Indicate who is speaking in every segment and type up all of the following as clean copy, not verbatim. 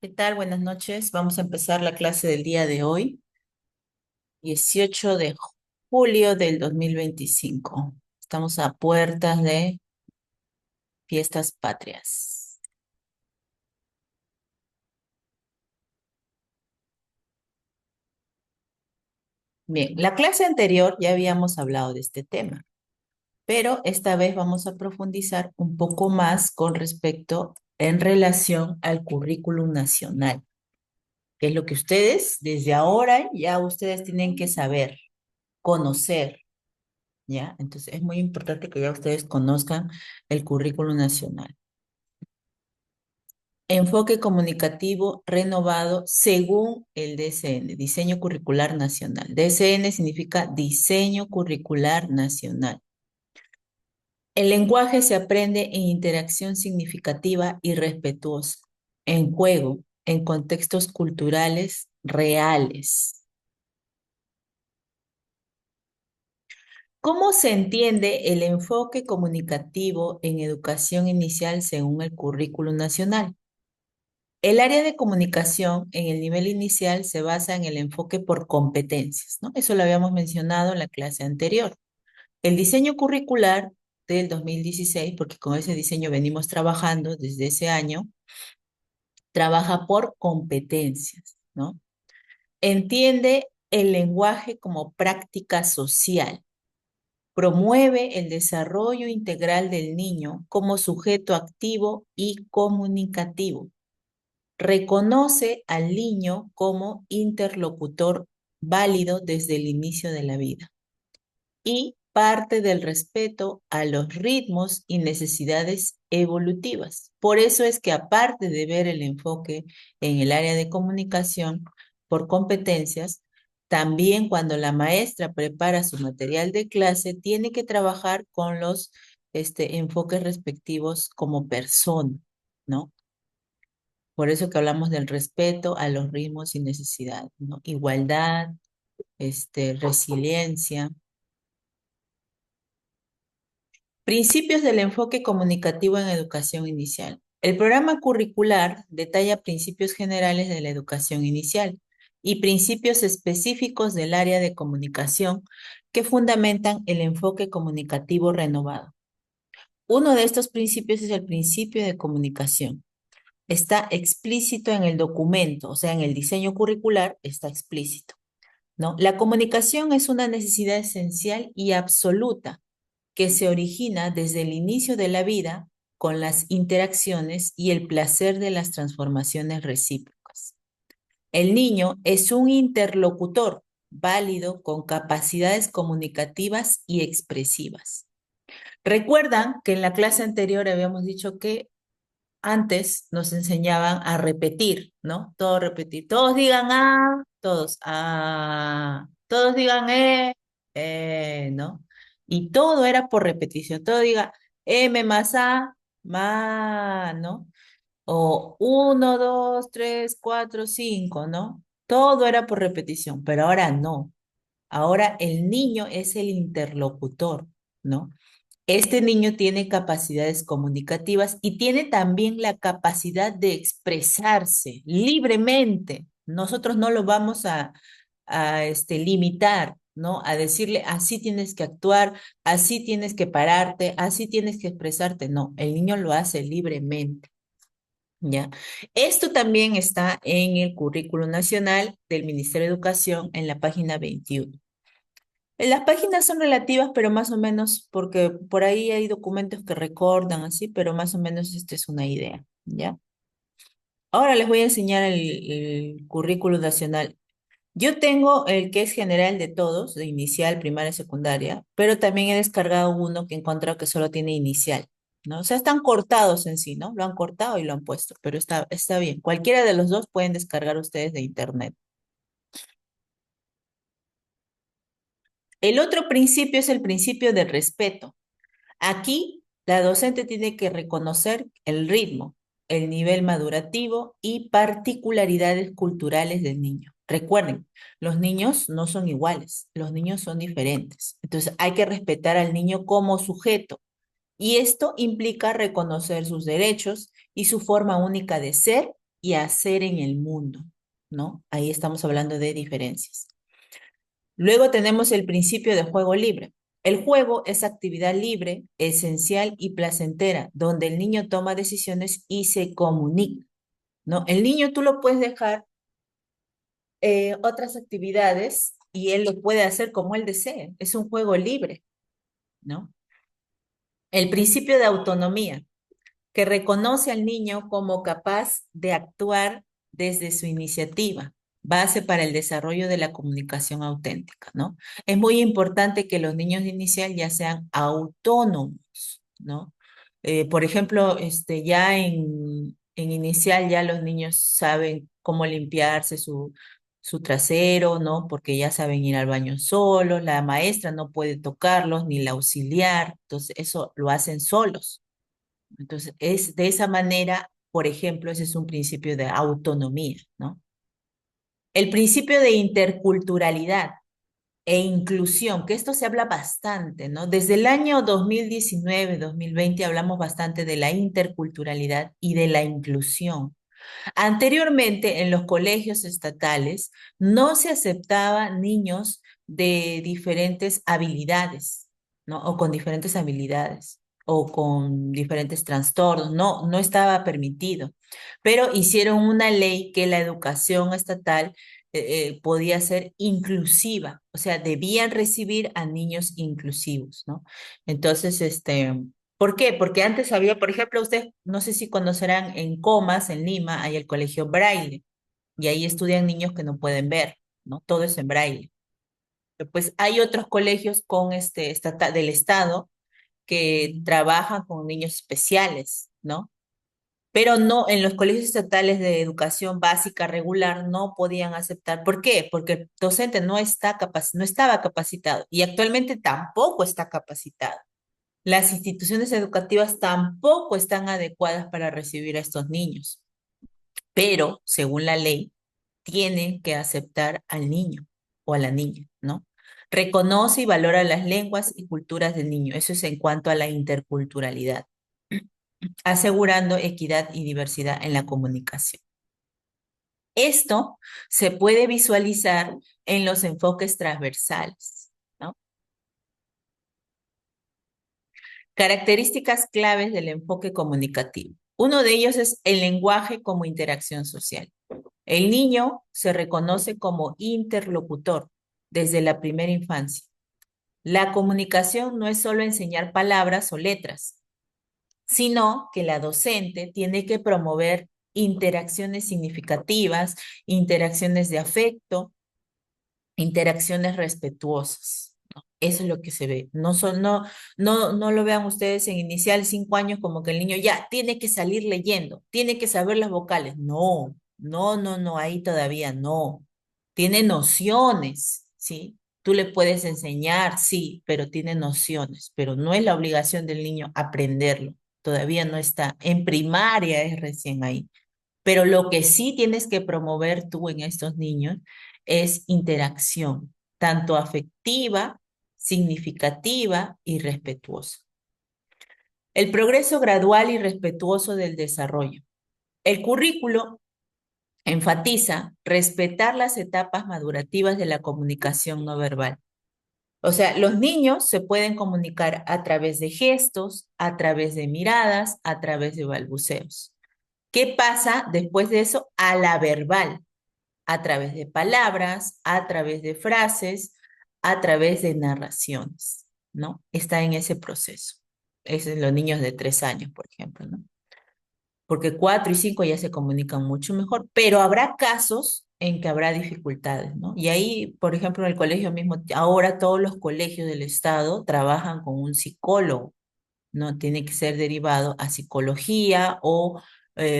Speaker 1: ¿Qué tal? Buenas noches. Vamos a empezar la clase del día de hoy, 18 de julio del 2025. Estamos a puertas de fiestas patrias. Bien, la clase anterior ya habíamos hablado de este tema, pero esta vez vamos a profundizar un poco más con respecto en relación al currículum nacional, que es lo que ustedes, desde ahora, ya ustedes tienen que saber, conocer. ¿Ya? Entonces es muy importante que ya ustedes conozcan el currículo nacional. Enfoque comunicativo renovado según el DCN, Diseño Curricular Nacional. DCN significa Diseño Curricular Nacional. El lenguaje se aprende en interacción significativa y respetuosa, en juego, en contextos culturales reales. ¿Cómo se entiende el enfoque comunicativo en educación inicial según el currículo nacional? El área de comunicación en el nivel inicial se basa en el enfoque por competencias, ¿no? Eso lo habíamos mencionado en la clase anterior. El diseño curricular del 2016, porque con ese diseño venimos trabajando desde ese año, trabaja por competencias, ¿no? Entiende el lenguaje como práctica social. Promueve el desarrollo integral del niño como sujeto activo y comunicativo. Reconoce al niño como interlocutor válido desde el inicio de la vida y parte del respeto a los ritmos y necesidades evolutivas. Por eso es que aparte de ver el enfoque en el área de comunicación por competencias, también cuando la maestra prepara su material de clase, tiene que trabajar con los enfoques respectivos como persona, ¿no? Por eso que hablamos del respeto a los ritmos y necesidades, ¿no? Igualdad, resiliencia. Principios del enfoque comunicativo en educación inicial. El programa curricular detalla principios generales de la educación inicial y principios específicos del área de comunicación que fundamentan el enfoque comunicativo renovado. Uno de estos principios es el principio de comunicación. Está explícito en el documento, o sea, en el diseño curricular está explícito, ¿no? La comunicación es una necesidad esencial y absoluta que se origina desde el inicio de la vida con las interacciones y el placer de las transformaciones recíprocas. El niño es un interlocutor válido con capacidades comunicativas y expresivas. Recuerdan que en la clase anterior habíamos dicho que antes nos enseñaban a repetir, ¿no? Todo repetir. Todos digan todos digan ¿no? Y todo era por repetición. Todo diga M más A, ¿no? O uno, dos, tres, cuatro, cinco, ¿no? Todo era por repetición, pero ahora no. Ahora el niño es el interlocutor, ¿no? Este niño tiene capacidades comunicativas y tiene también la capacidad de expresarse libremente. Nosotros no lo vamos a limitar, ¿no? A decirle, así tienes que actuar, así tienes que pararte, así tienes que expresarte. No, el niño lo hace libremente, ¿ya? Esto también está en el currículo nacional del Ministerio de Educación en la página 21. Las páginas son relativas, pero más o menos, porque por ahí hay documentos que recordan así, pero más o menos esta es una idea, ¿ya? Ahora les voy a enseñar el currículo nacional. Yo tengo el que es general de todos, de inicial, primaria, secundaria, pero también he descargado uno que he encontrado que solo tiene inicial, ¿no? O sea, están cortados en sí, ¿no? Lo han cortado y lo han puesto, pero está bien. Cualquiera de los dos pueden descargar ustedes de internet. El otro principio es el principio de respeto. Aquí, la docente tiene que reconocer el ritmo, el nivel madurativo y particularidades culturales del niño. Recuerden, los niños no son iguales, los niños son diferentes. Entonces, hay que respetar al niño como sujeto. Y esto implica reconocer sus derechos y su forma única de ser y hacer en el mundo, ¿no? Ahí estamos hablando de diferencias. Luego tenemos el principio de juego libre. El juego es actividad libre, esencial y placentera, donde el niño toma decisiones y se comunica, ¿no? El niño tú lo puedes dejar otras actividades y él lo puede hacer como él desee. Es un juego libre, ¿no? El principio de autonomía, que reconoce al niño como capaz de actuar desde su iniciativa, base para el desarrollo de la comunicación auténtica, ¿no? Es muy importante que los niños de inicial ya sean autónomos, ¿no? Por ejemplo, ya en inicial ya los niños saben cómo limpiarse su trasero, ¿no? Porque ya saben ir al baño solos, la maestra no puede tocarlos ni la auxiliar, entonces eso lo hacen solos. Entonces, es de esa manera, por ejemplo, ese es un principio de autonomía, ¿no? El principio de interculturalidad e inclusión, que esto se habla bastante, ¿no? Desde el año 2019, 2020 hablamos bastante de la interculturalidad y de la inclusión. Anteriormente, en los colegios estatales no se aceptaban niños de diferentes habilidades, ¿no? O con diferentes habilidades o con diferentes trastornos. No, no estaba permitido. Pero hicieron una ley que la educación estatal podía ser inclusiva, o sea, debían recibir a niños inclusivos, ¿no? Entonces, ¿por qué? Porque antes había, por ejemplo, ustedes no sé si conocerán en Comas, en Lima, hay el colegio Braille, y ahí estudian niños que no pueden ver, ¿no? Todo es en Braille. Pues hay otros colegios con del Estado que trabajan con niños especiales, ¿no? Pero no, en los colegios estatales de educación básica regular no podían aceptar. ¿Por qué? Porque el docente no estaba capacitado y actualmente tampoco está capacitado. Las instituciones educativas tampoco están adecuadas para recibir a estos niños, pero según la ley, tienen que aceptar al niño o a la niña, ¿no? Reconoce y valora las lenguas y culturas del niño. Eso es en cuanto a la interculturalidad, asegurando equidad y diversidad en la comunicación. Esto se puede visualizar en los enfoques transversales, ¿no? Características claves del enfoque comunicativo. Uno de ellos es el lenguaje como interacción social. El niño se reconoce como interlocutor desde la primera infancia. La comunicación no es solo enseñar palabras o letras, sino que la docente tiene que promover interacciones significativas, interacciones de afecto, interacciones respetuosas, ¿no? Eso es lo que se ve. No lo vean ustedes en inicial 5 años como que el niño ya tiene que salir leyendo, tiene que saber las vocales. No, ahí todavía no. Tiene nociones, ¿sí? Tú le puedes enseñar, sí, pero tiene nociones, pero no es la obligación del niño aprenderlo. Todavía no está. En primaria es recién ahí. Pero lo que sí tienes que promover tú en estos niños es interacción, tanto afectiva, significativa y respetuosa. El progreso gradual y respetuoso del desarrollo. El currículo enfatiza respetar las etapas madurativas de la comunicación no verbal. O sea, los niños se pueden comunicar a través de gestos, a través de miradas, a través de balbuceos. ¿Qué pasa después de eso? A la verbal, a través de palabras, a través de frases, a través de narraciones, ¿no? Está en ese proceso. Es en los niños de 3 años, por ejemplo, ¿no? Porque 4 y 5 ya se comunican mucho mejor, pero habrá casos en que habrá dificultades, ¿no? Y ahí, por ejemplo, en el colegio mismo, ahora todos los colegios del Estado trabajan con un psicólogo, ¿no? Tiene que ser derivado a psicología o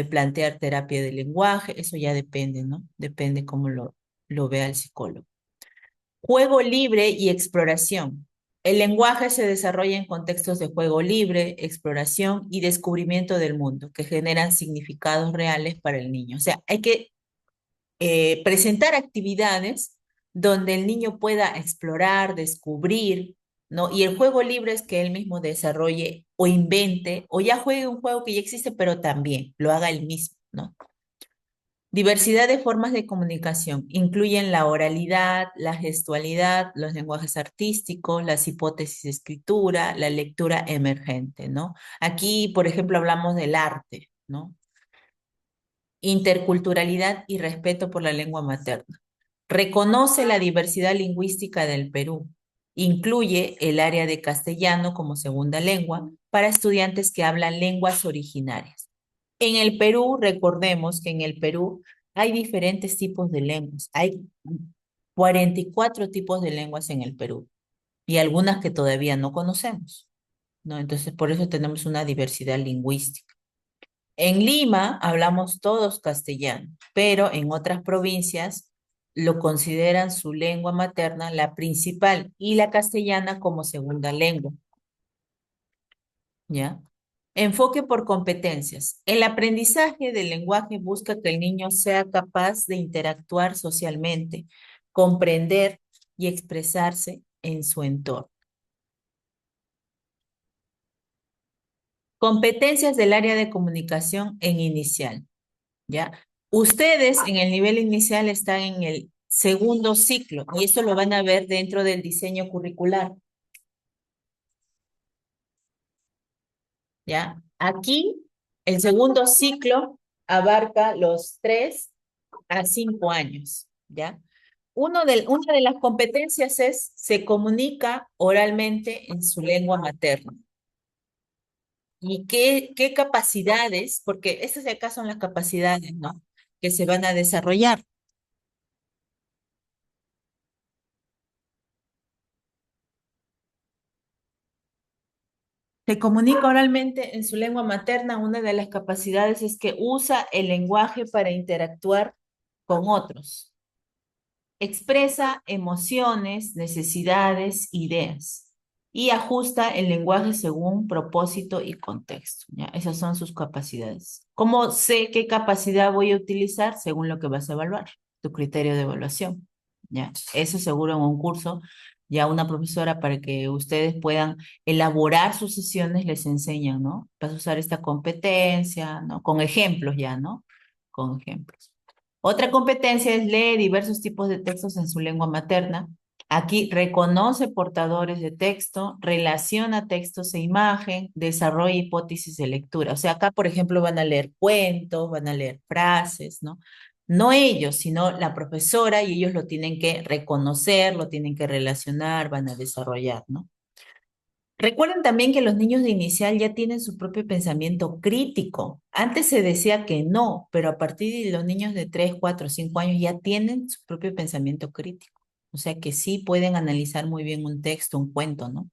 Speaker 1: plantear terapia de lenguaje, eso ya depende, ¿no? Depende cómo lo vea el psicólogo. Juego libre y exploración. El lenguaje se desarrolla en contextos de juego libre, exploración y descubrimiento del mundo, que generan significados reales para el niño. O sea, hay que presentar actividades donde el niño pueda explorar, descubrir, ¿no? Y el juego libre es que él mismo desarrolle o invente o ya juegue un juego que ya existe, pero también lo haga él mismo, ¿no? Diversidad de formas de comunicación. Incluyen la oralidad, la gestualidad, los lenguajes artísticos, las hipótesis de escritura, la lectura emergente, ¿no? Aquí, por ejemplo, hablamos del arte, ¿no? Interculturalidad y respeto por la lengua materna. Reconoce la diversidad lingüística del Perú. Incluye el área de castellano como segunda lengua para estudiantes que hablan lenguas originarias. En el Perú, recordemos que en el Perú hay diferentes tipos de lenguas. Hay 44 tipos de lenguas en el Perú y algunas que todavía no conocemos, ¿no? Entonces, por eso tenemos una diversidad lingüística. En Lima hablamos todos castellano, pero en otras provincias lo consideran su lengua materna la principal y la castellana como segunda lengua, ¿ya? Enfoque por competencias. El aprendizaje del lenguaje busca que el niño sea capaz de interactuar socialmente, comprender y expresarse en su entorno. Competencias del área de comunicación en inicial. ¿Ya? Ustedes en el nivel inicial están en el segundo ciclo y esto lo van a ver dentro del diseño curricular, ¿ya? Aquí el segundo ciclo abarca los 3 a 5 años, ¿ya? Una de las competencias es se comunica oralmente en su lengua materna. ¿Y qué capacidades? Porque estas de acá son las capacidades, ¿no? Que se van a desarrollar. Se comunica oralmente en su lengua materna. Una de las capacidades es que usa el lenguaje para interactuar con otros. Expresa emociones, necesidades, ideas y ajusta el lenguaje según propósito y contexto. ¿Ya? Esas son sus capacidades. ¿Cómo sé qué capacidad voy a utilizar? Según lo que vas a evaluar, tu criterio de evaluación. ¿Ya? Eso seguro en un curso, ya una profesora para que ustedes puedan elaborar sus sesiones les enseñan, ¿no? Vas a usar esta competencia, ¿no? Con ejemplos ya, ¿no? Con ejemplos. Otra competencia es lee diversos tipos de textos en su lengua materna. Aquí reconoce portadores de texto, relaciona textos e imagen, desarrolla hipótesis de lectura. O sea, acá, por ejemplo, van a leer cuentos, van a leer frases, ¿no? No ellos, sino la profesora y ellos lo tienen que reconocer, lo tienen que relacionar, van a desarrollar, ¿no? Recuerden también que los niños de inicial ya tienen su propio pensamiento crítico. Antes se decía que no, pero a partir de los niños de 3, 4, 5 años ya tienen su propio pensamiento crítico. O sea que sí pueden analizar muy bien un texto, un cuento, ¿no?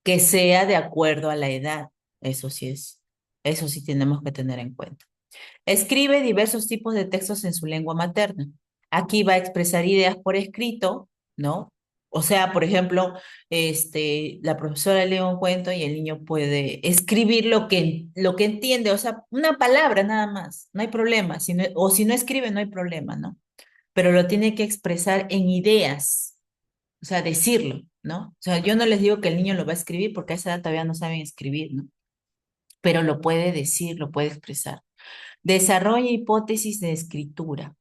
Speaker 1: Que sea de acuerdo a la edad. Eso sí tenemos que tener en cuenta. Escribe diversos tipos de textos en su lengua materna. Aquí va a expresar ideas por escrito, ¿no? O sea, por ejemplo, la profesora lee un cuento y el niño puede escribir lo que entiende, o sea, una palabra nada más, no hay problema. O si no escribe, no hay problema, ¿no? Pero lo tiene que expresar en ideas, o sea, decirlo, ¿no? O sea, yo no les digo que el niño lo va a escribir porque a esa edad todavía no saben escribir, ¿no? Pero lo puede decir, lo puede expresar. Desarrolla hipótesis de escritura.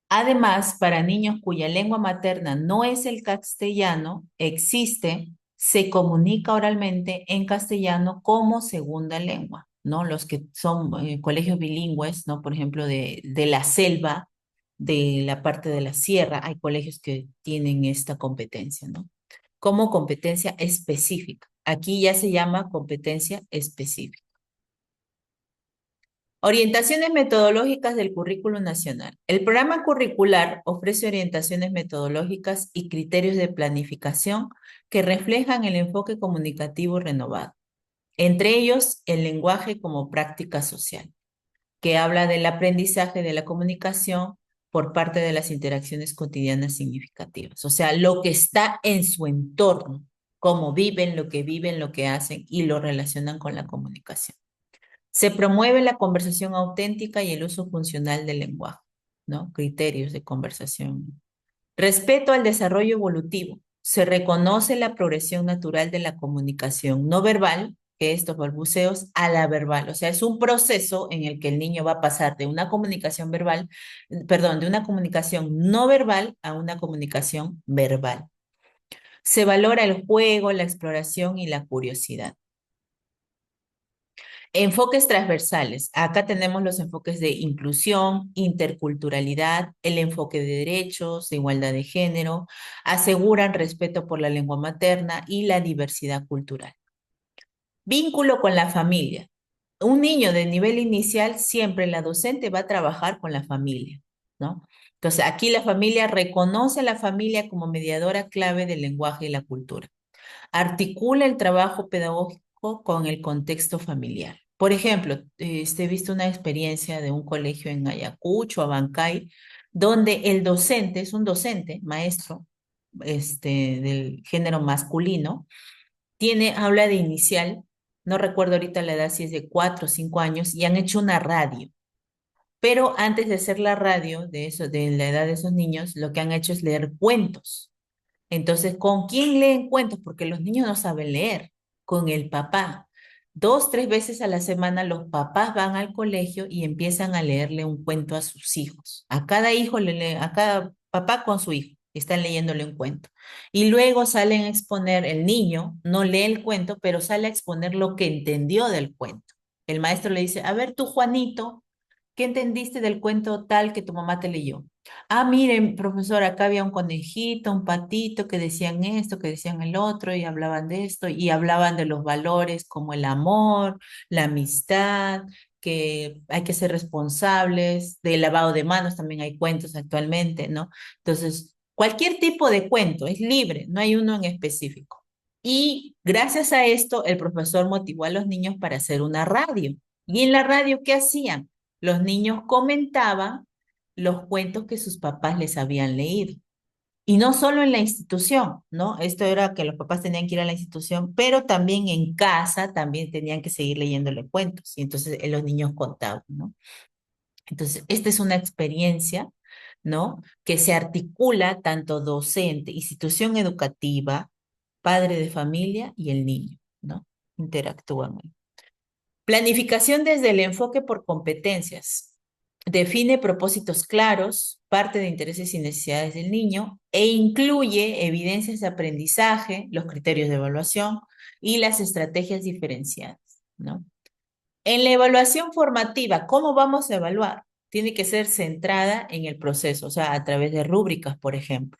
Speaker 1: Además, para niños cuya lengua materna no es el castellano, se comunica oralmente en castellano como segunda lengua, ¿no? Los que son colegios bilingües, ¿no? Por ejemplo, de la selva, de la parte de la sierra, hay colegios que tienen esta competencia, ¿no? Como competencia específica. Aquí ya se llama competencia específica. Orientaciones metodológicas del currículo nacional. El programa curricular ofrece orientaciones metodológicas y criterios de planificación que reflejan el enfoque comunicativo renovado. Entre ellos, el lenguaje como práctica social, que habla del aprendizaje de la comunicación por parte de las interacciones cotidianas significativas. O sea, lo que está en su entorno, cómo viven, lo que hacen y lo relacionan con la comunicación. Se promueve la conversación auténtica y el uso funcional del lenguaje, ¿no? Criterios de conversación. Respeto al desarrollo evolutivo. Se reconoce la progresión natural de la comunicación no verbal que estos balbuceos a la verbal. O sea, es un proceso en el que el niño va a pasar de una comunicación verbal, perdón, de una comunicación no verbal a una comunicación verbal. Se valora el juego, la exploración y la curiosidad. Enfoques transversales. Acá tenemos los enfoques de inclusión, interculturalidad, el enfoque de derechos, de igualdad de género, aseguran respeto por la lengua materna y la diversidad cultural. Vínculo con la familia. Un niño de nivel inicial, siempre la docente va a trabajar con la familia, ¿no? Entonces, aquí la familia reconoce a la familia como mediadora clave del lenguaje y la cultura. Articula el trabajo pedagógico con el contexto familiar. Por ejemplo, he visto una experiencia de un colegio en Ayacucho, Abancay, donde el docente es un docente, maestro, del género masculino, tiene aula de inicial, no recuerdo ahorita la edad si es de 4 o 5 años, y han hecho una radio. Pero antes de hacer la radio de eso, de la edad de esos niños, lo que han hecho es leer cuentos. Entonces, ¿con quién leen cuentos? Porque los niños no saben leer. Con el papá. 2, 3 veces a la semana los papás van al colegio y empiezan a leerle un cuento a sus hijos. A cada hijo le lee, a cada papá con su hijo. Están leyéndole un cuento. Y luego salen a exponer, el niño no lee el cuento, pero sale a exponer lo que entendió del cuento. El maestro le dice, a ver tú, Juanito, ¿qué entendiste del cuento tal que tu mamá te leyó? Ah, miren, profesor, acá había un conejito, un patito que decían esto, que decían el otro, y hablaban de esto, y hablaban de los valores como el amor, la amistad, que hay que ser responsables, del lavado de manos, también hay cuentos actualmente, ¿no? Entonces, cualquier tipo de cuento es libre, no hay uno en específico. Y gracias a esto, el profesor motivó a los niños para hacer una radio. ¿Y en la radio qué hacían? Los niños comentaban los cuentos que sus papás les habían leído. Y no solo en la institución, ¿no? Esto era que los papás tenían que ir a la institución, pero también en casa también tenían que seguir leyéndole cuentos. Y entonces los niños contaban, ¿no? Entonces, esta es una experiencia, ¿no? Que se articula tanto docente, institución educativa, padre de familia y el niño, ¿no? Interactúan. Planificación desde el enfoque por competencias. Define propósitos claros, parte de intereses y necesidades del niño e incluye evidencias de aprendizaje, los criterios de evaluación y las estrategias diferenciadas, ¿no? En la evaluación formativa, ¿cómo vamos a evaluar? Tiene que ser centrada en el proceso, o sea, a través de rúbricas, por ejemplo.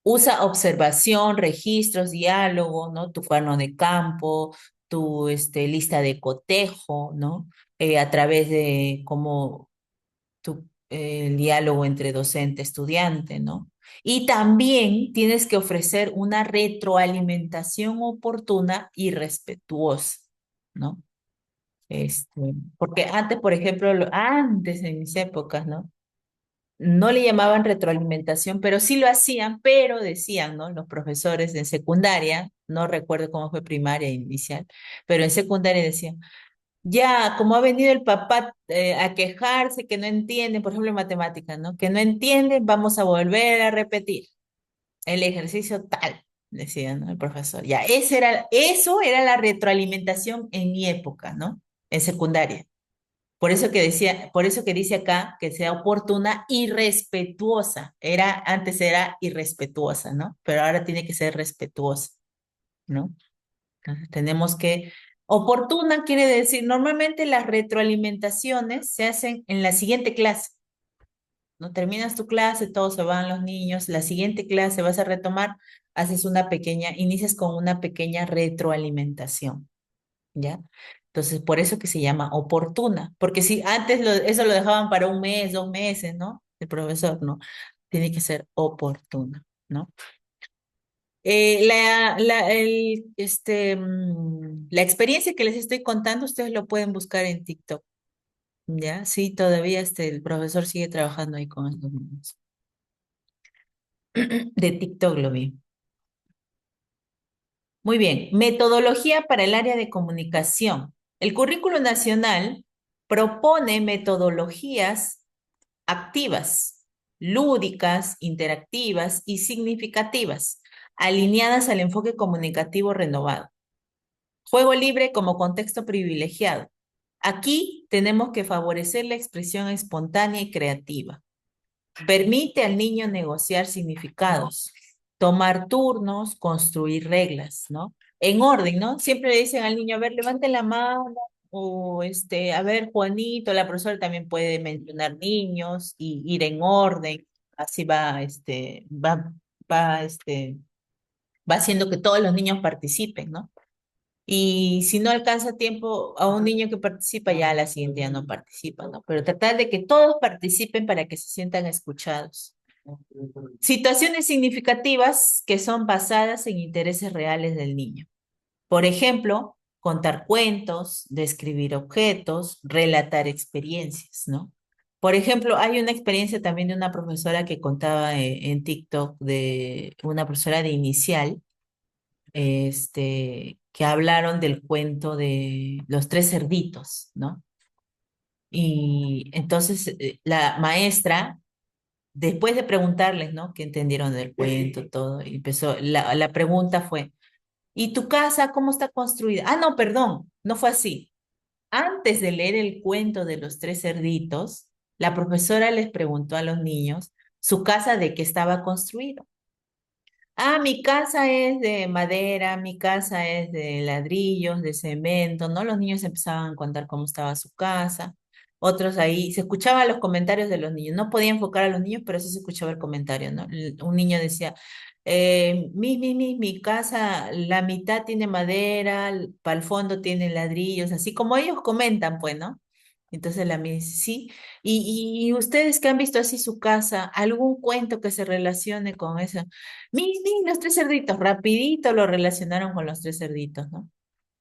Speaker 1: Usa observación, registros, diálogo, ¿no? Tu cuaderno de campo, tu lista de cotejo, ¿no? A través de cómo el diálogo entre docente-estudiante, ¿no? Y también tienes que ofrecer una retroalimentación oportuna y respetuosa, ¿no? Porque antes, por ejemplo, antes en mis épocas, ¿no? No le llamaban retroalimentación, pero sí lo hacían, pero decían, ¿no? Los profesores en secundaria, no recuerdo cómo fue primaria e inicial, pero en secundaria decían, ya, como ha venido el papá a quejarse que no entienden, por ejemplo en matemáticas, ¿no? Que no entienden, vamos a volver a repetir el ejercicio tal, decía, ¿no? El profesor. Ya, eso era la retroalimentación en mi época, ¿no? En secundaria. Por eso que dice acá que sea oportuna y respetuosa. Antes era irrespetuosa, ¿no? Pero ahora tiene que ser respetuosa, ¿no? Entonces tenemos que, oportuna quiere decir, normalmente las retroalimentaciones se hacen en la siguiente clase, ¿no? Terminas tu clase, todos se van los niños, la siguiente clase vas a retomar, haces inicias con una pequeña retroalimentación, ¿ya? Entonces, por eso que se llama oportuna, porque si antes eso lo dejaban para un mes, 2 meses, ¿no? El profesor, ¿no? Tiene que ser oportuna, ¿no? La experiencia que les estoy contando, ustedes lo pueden buscar en TikTok, ¿ya? Sí, todavía el profesor sigue trabajando ahí con los niños. De TikTok lo vi. Muy bien, metodología para el área de comunicación. El currículo nacional propone metodologías activas, lúdicas, interactivas y significativas, alineadas al enfoque comunicativo renovado. Juego libre como contexto privilegiado. Aquí tenemos que favorecer la expresión espontánea y creativa. Permite al niño negociar significados, tomar turnos, construir reglas, ¿no? En orden, ¿no? Siempre le dicen al niño, a ver, levante la mano, o a ver, Juanito, la profesora también puede mencionar niños y ir en orden, así va haciendo que todos los niños participen, ¿no? Y si no alcanza tiempo a un niño que participa, ya a la siguiente ya no participa, ¿no? Pero tratar de que todos participen para que se sientan escuchados. Situaciones significativas que son basadas en intereses reales del niño. Por ejemplo, contar cuentos, describir objetos, relatar experiencias, ¿no? Por ejemplo, hay una experiencia también de una profesora que contaba en TikTok de una profesora de inicial que hablaron del cuento de los tres cerditos, ¿no? Y entonces la maestra, después de preguntarles, ¿no? ¿Qué entendieron del cuento, todo? Y empezó, la pregunta fue, ¿y tu casa cómo está construida? Ah, no, perdón, no fue así. Antes de leer el cuento de los tres cerditos, la profesora les preguntó a los niños su casa de qué estaba construida. Ah, mi casa es de madera, mi casa es de ladrillos, de cemento, ¿no? Los niños empezaban a contar cómo estaba su casa. Otros ahí, se escuchaban los comentarios de los niños. No podía enfocar a los niños, pero sí se escuchaba el comentario, ¿no? Un niño decía, mi casa, la mitad tiene madera, para el fondo tiene ladrillos, así como ellos comentan, pues, ¿no? Entonces la mía dice, sí. Y ustedes que han visto así su casa, algún cuento que se relacione con eso. Los tres cerditos, rapidito lo relacionaron con los tres cerditos, ¿no?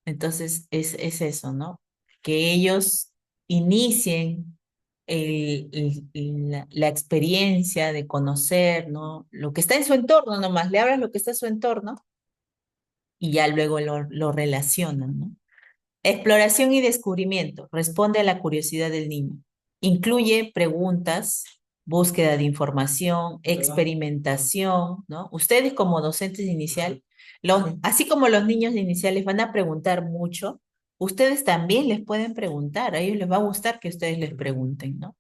Speaker 1: Entonces es eso, ¿no? Que ellos inicien la experiencia de conocer, ¿no? Lo que está en su entorno nomás, le hablas lo que está en su entorno y ya luego lo relacionan, ¿no? Exploración y descubrimiento. Responde a la curiosidad del niño. Incluye preguntas, búsqueda de información, experimentación, ¿no? Ustedes como docentes de inicial, así como los niños de iniciales van a preguntar mucho, ustedes también les pueden preguntar. A ellos les va a gustar que ustedes les pregunten, ¿no?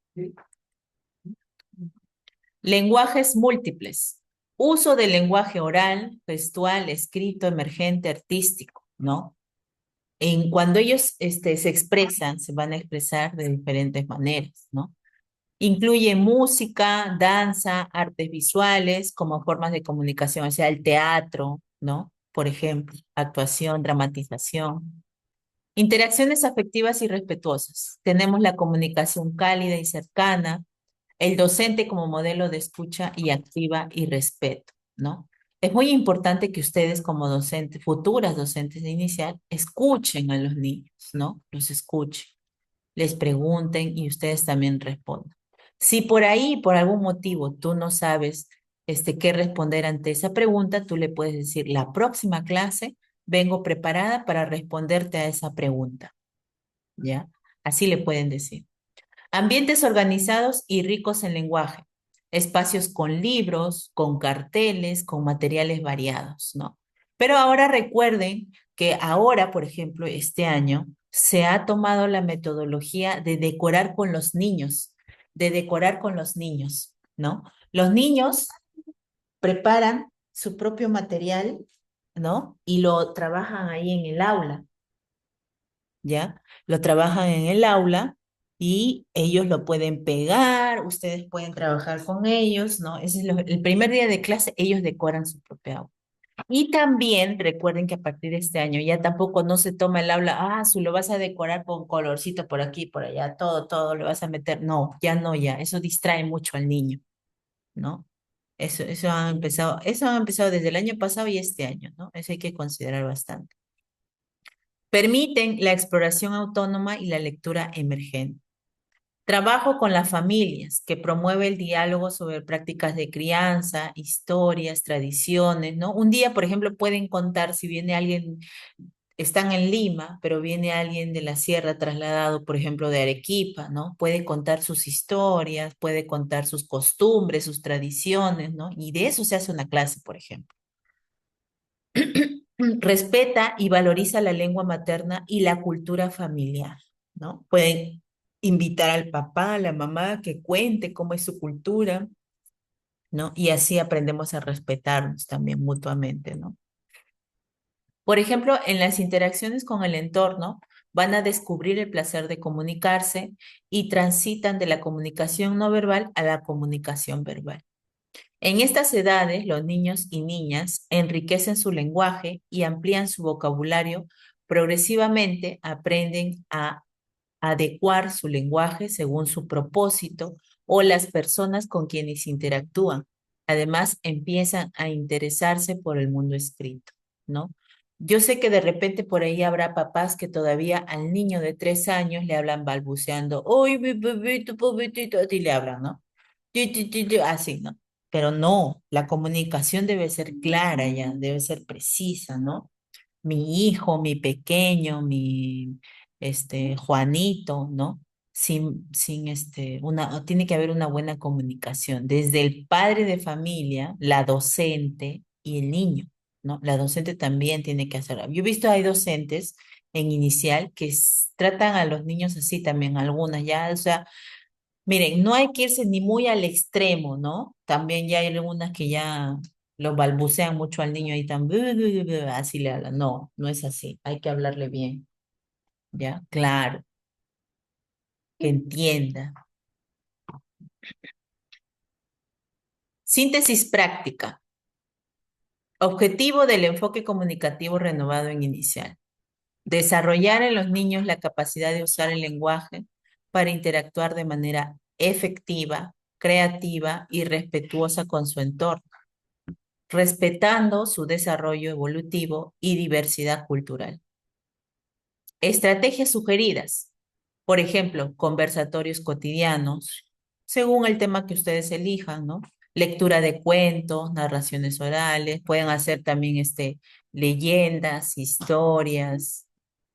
Speaker 1: Lenguajes múltiples. Uso del lenguaje oral, gestual, escrito, emergente, artístico, ¿no? Cuando ellos se expresan, se van a expresar de diferentes maneras, ¿no? Incluye música, danza, artes visuales como formas de comunicación, o sea, el teatro, ¿no? Por ejemplo, actuación, dramatización. Interacciones afectivas y respetuosas. Tenemos la comunicación cálida y cercana, el docente como modelo de escucha y activa y respeto, ¿no? Es muy importante que ustedes como docentes, futuras docentes de inicial, escuchen a los niños, ¿no? Los escuchen, les pregunten y ustedes también respondan. Si por ahí, por algún motivo, tú no sabes qué responder ante esa pregunta, tú le puedes decir, la próxima clase vengo preparada para responderte a esa pregunta, ¿ya? Así le pueden decir. Ambientes organizados y ricos en lenguaje. Espacios con libros, con carteles, con materiales variados, ¿no? Pero ahora recuerden que ahora, por ejemplo, este año, se ha tomado la metodología de decorar con los niños, de decorar con los niños, ¿no? Los niños preparan su propio material, ¿no? Y lo trabajan ahí en el aula. ¿Ya? Lo trabajan en el aula y ellos lo pueden pegar, ustedes pueden trabajar con ellos, ¿no? Ese es el primer día de clase, ellos decoran su propia aula. Y también recuerden que a partir de este año ya tampoco no se toma el aula, lo vas a decorar con colorcito por aquí, por allá, todo lo vas a meter. No, ya no, ya, eso distrae mucho al niño, ¿no? Eso ha empezado desde el año pasado y este año, ¿no? Eso hay que considerar bastante. Permiten la exploración autónoma y la lectura emergente. Trabajo con las familias, que promueve el diálogo sobre prácticas de crianza, historias, tradiciones, ¿no? Un día, por ejemplo, pueden contar si viene alguien, están en Lima, pero viene alguien de la sierra trasladado, por ejemplo, de Arequipa, ¿no? Puede contar sus historias, puede contar sus costumbres, sus tradiciones, ¿no? Y de eso se hace una clase, por ejemplo. Respeta y valoriza la lengua materna y la cultura familiar, ¿no? Pueden invitar al papá, a la mamá que cuente cómo es su cultura, ¿no? Y así aprendemos a respetarnos también mutuamente, ¿no? Por ejemplo, en las interacciones con el entorno, van a descubrir el placer de comunicarse y transitan de la comunicación no verbal a la comunicación verbal. En estas edades, los niños y niñas enriquecen su lenguaje y amplían su vocabulario. Progresivamente aprenden a adecuar su lenguaje según su propósito o las personas con quienes interactúan. Además, empiezan a interesarse por el mundo escrito, ¿no? Yo sé que de repente por ahí habrá papás que todavía al niño de 3 años le hablan balbuceando, ¡oy, mi bebito, pobrecito! Así le hablan, ¿no? Así, ¿no? Pero no, la comunicación debe ser clara ya, debe ser precisa, ¿no? Mi hijo, mi pequeño, mi Juanito, ¿no? Tiene que haber una buena comunicación desde el padre de familia, la docente y el niño, ¿no? La docente también tiene que hacerlo. Yo he visto hay docentes en inicial que tratan a los niños así también, algunas ya, o sea, miren, no hay que irse ni muy al extremo, ¿no? También ya hay algunas que ya lo balbucean mucho al niño y tan así le hablan. No, no es así. Hay que hablarle bien, ¿ya? Claro, que entienda. Síntesis práctica. Objetivo del enfoque comunicativo renovado en inicial. Desarrollar en los niños la capacidad de usar el lenguaje para interactuar de manera efectiva, creativa y respetuosa con su entorno, respetando su desarrollo evolutivo y diversidad cultural. Estrategias sugeridas, por ejemplo, conversatorios cotidianos, según el tema que ustedes elijan, ¿no? Lectura de cuentos, narraciones orales, pueden hacer también leyendas, historias,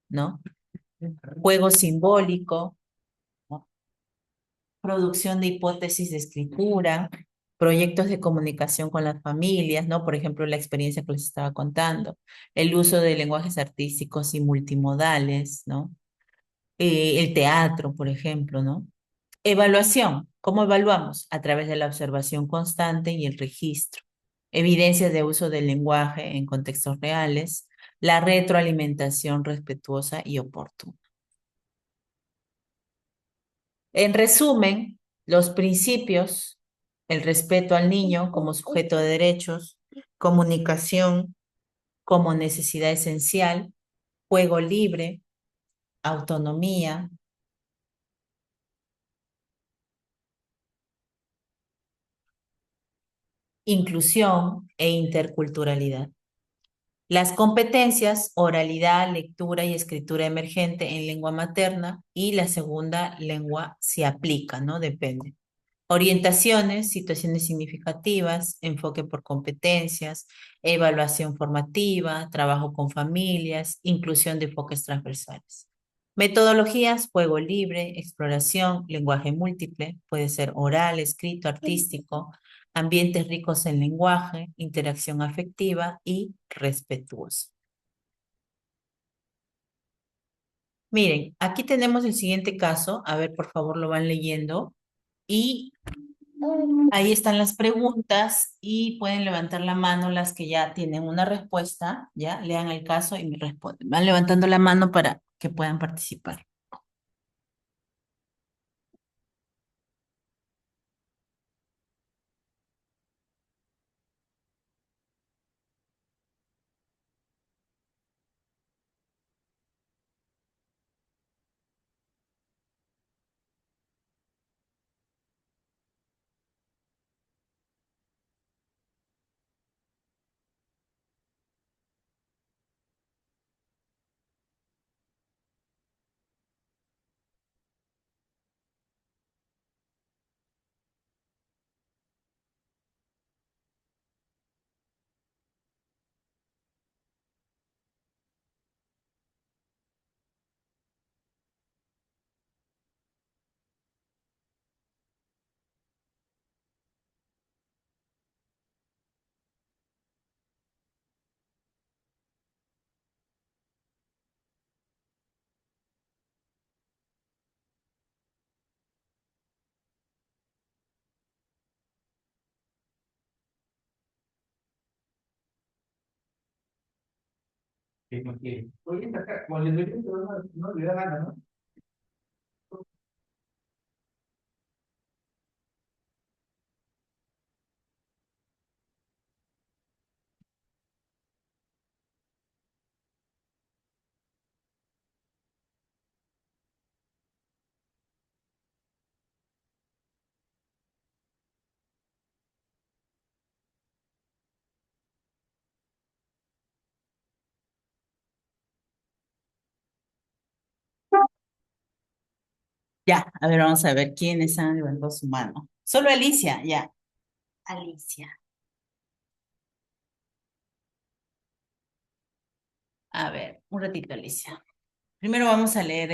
Speaker 1: ¿no? Juego simbólico, ¿no? Producción de hipótesis de escritura, proyectos de comunicación con las familias, ¿no? Por ejemplo, la experiencia que les estaba contando, el uso de lenguajes artísticos y multimodales, ¿no? El teatro, por ejemplo, ¿no? Evaluación, ¿cómo evaluamos? A través de la observación constante y el registro. Evidencias de uso del lenguaje en contextos reales, la retroalimentación respetuosa y oportuna. En resumen, los principios, el respeto al niño como sujeto de derechos, comunicación como necesidad esencial, juego libre, autonomía, inclusión e interculturalidad. Las competencias, oralidad, lectura y escritura emergente en lengua materna y la segunda lengua se aplica, ¿no? Depende. Orientaciones, situaciones significativas, enfoque por competencias, evaluación formativa, trabajo con familias, inclusión de enfoques transversales. Metodologías, juego libre, exploración, lenguaje múltiple, puede ser oral, escrito, artístico, ambientes ricos en lenguaje, interacción afectiva y respetuosa. Miren, aquí tenemos el siguiente caso, a ver, por favor, lo van leyendo. Y ahí están las preguntas y pueden levantar la mano las que ya tienen una respuesta, ya lean el caso y me responden. Van levantando la mano para que puedan participar.
Speaker 2: que no quiere. Oye, acá, cuando le doy no le da gana, ¿no?
Speaker 1: Ya, a ver, vamos a ver quiénes han levantado su mano. Solo Alicia, ya. Alicia. A ver, un ratito, Alicia. Primero vamos a leer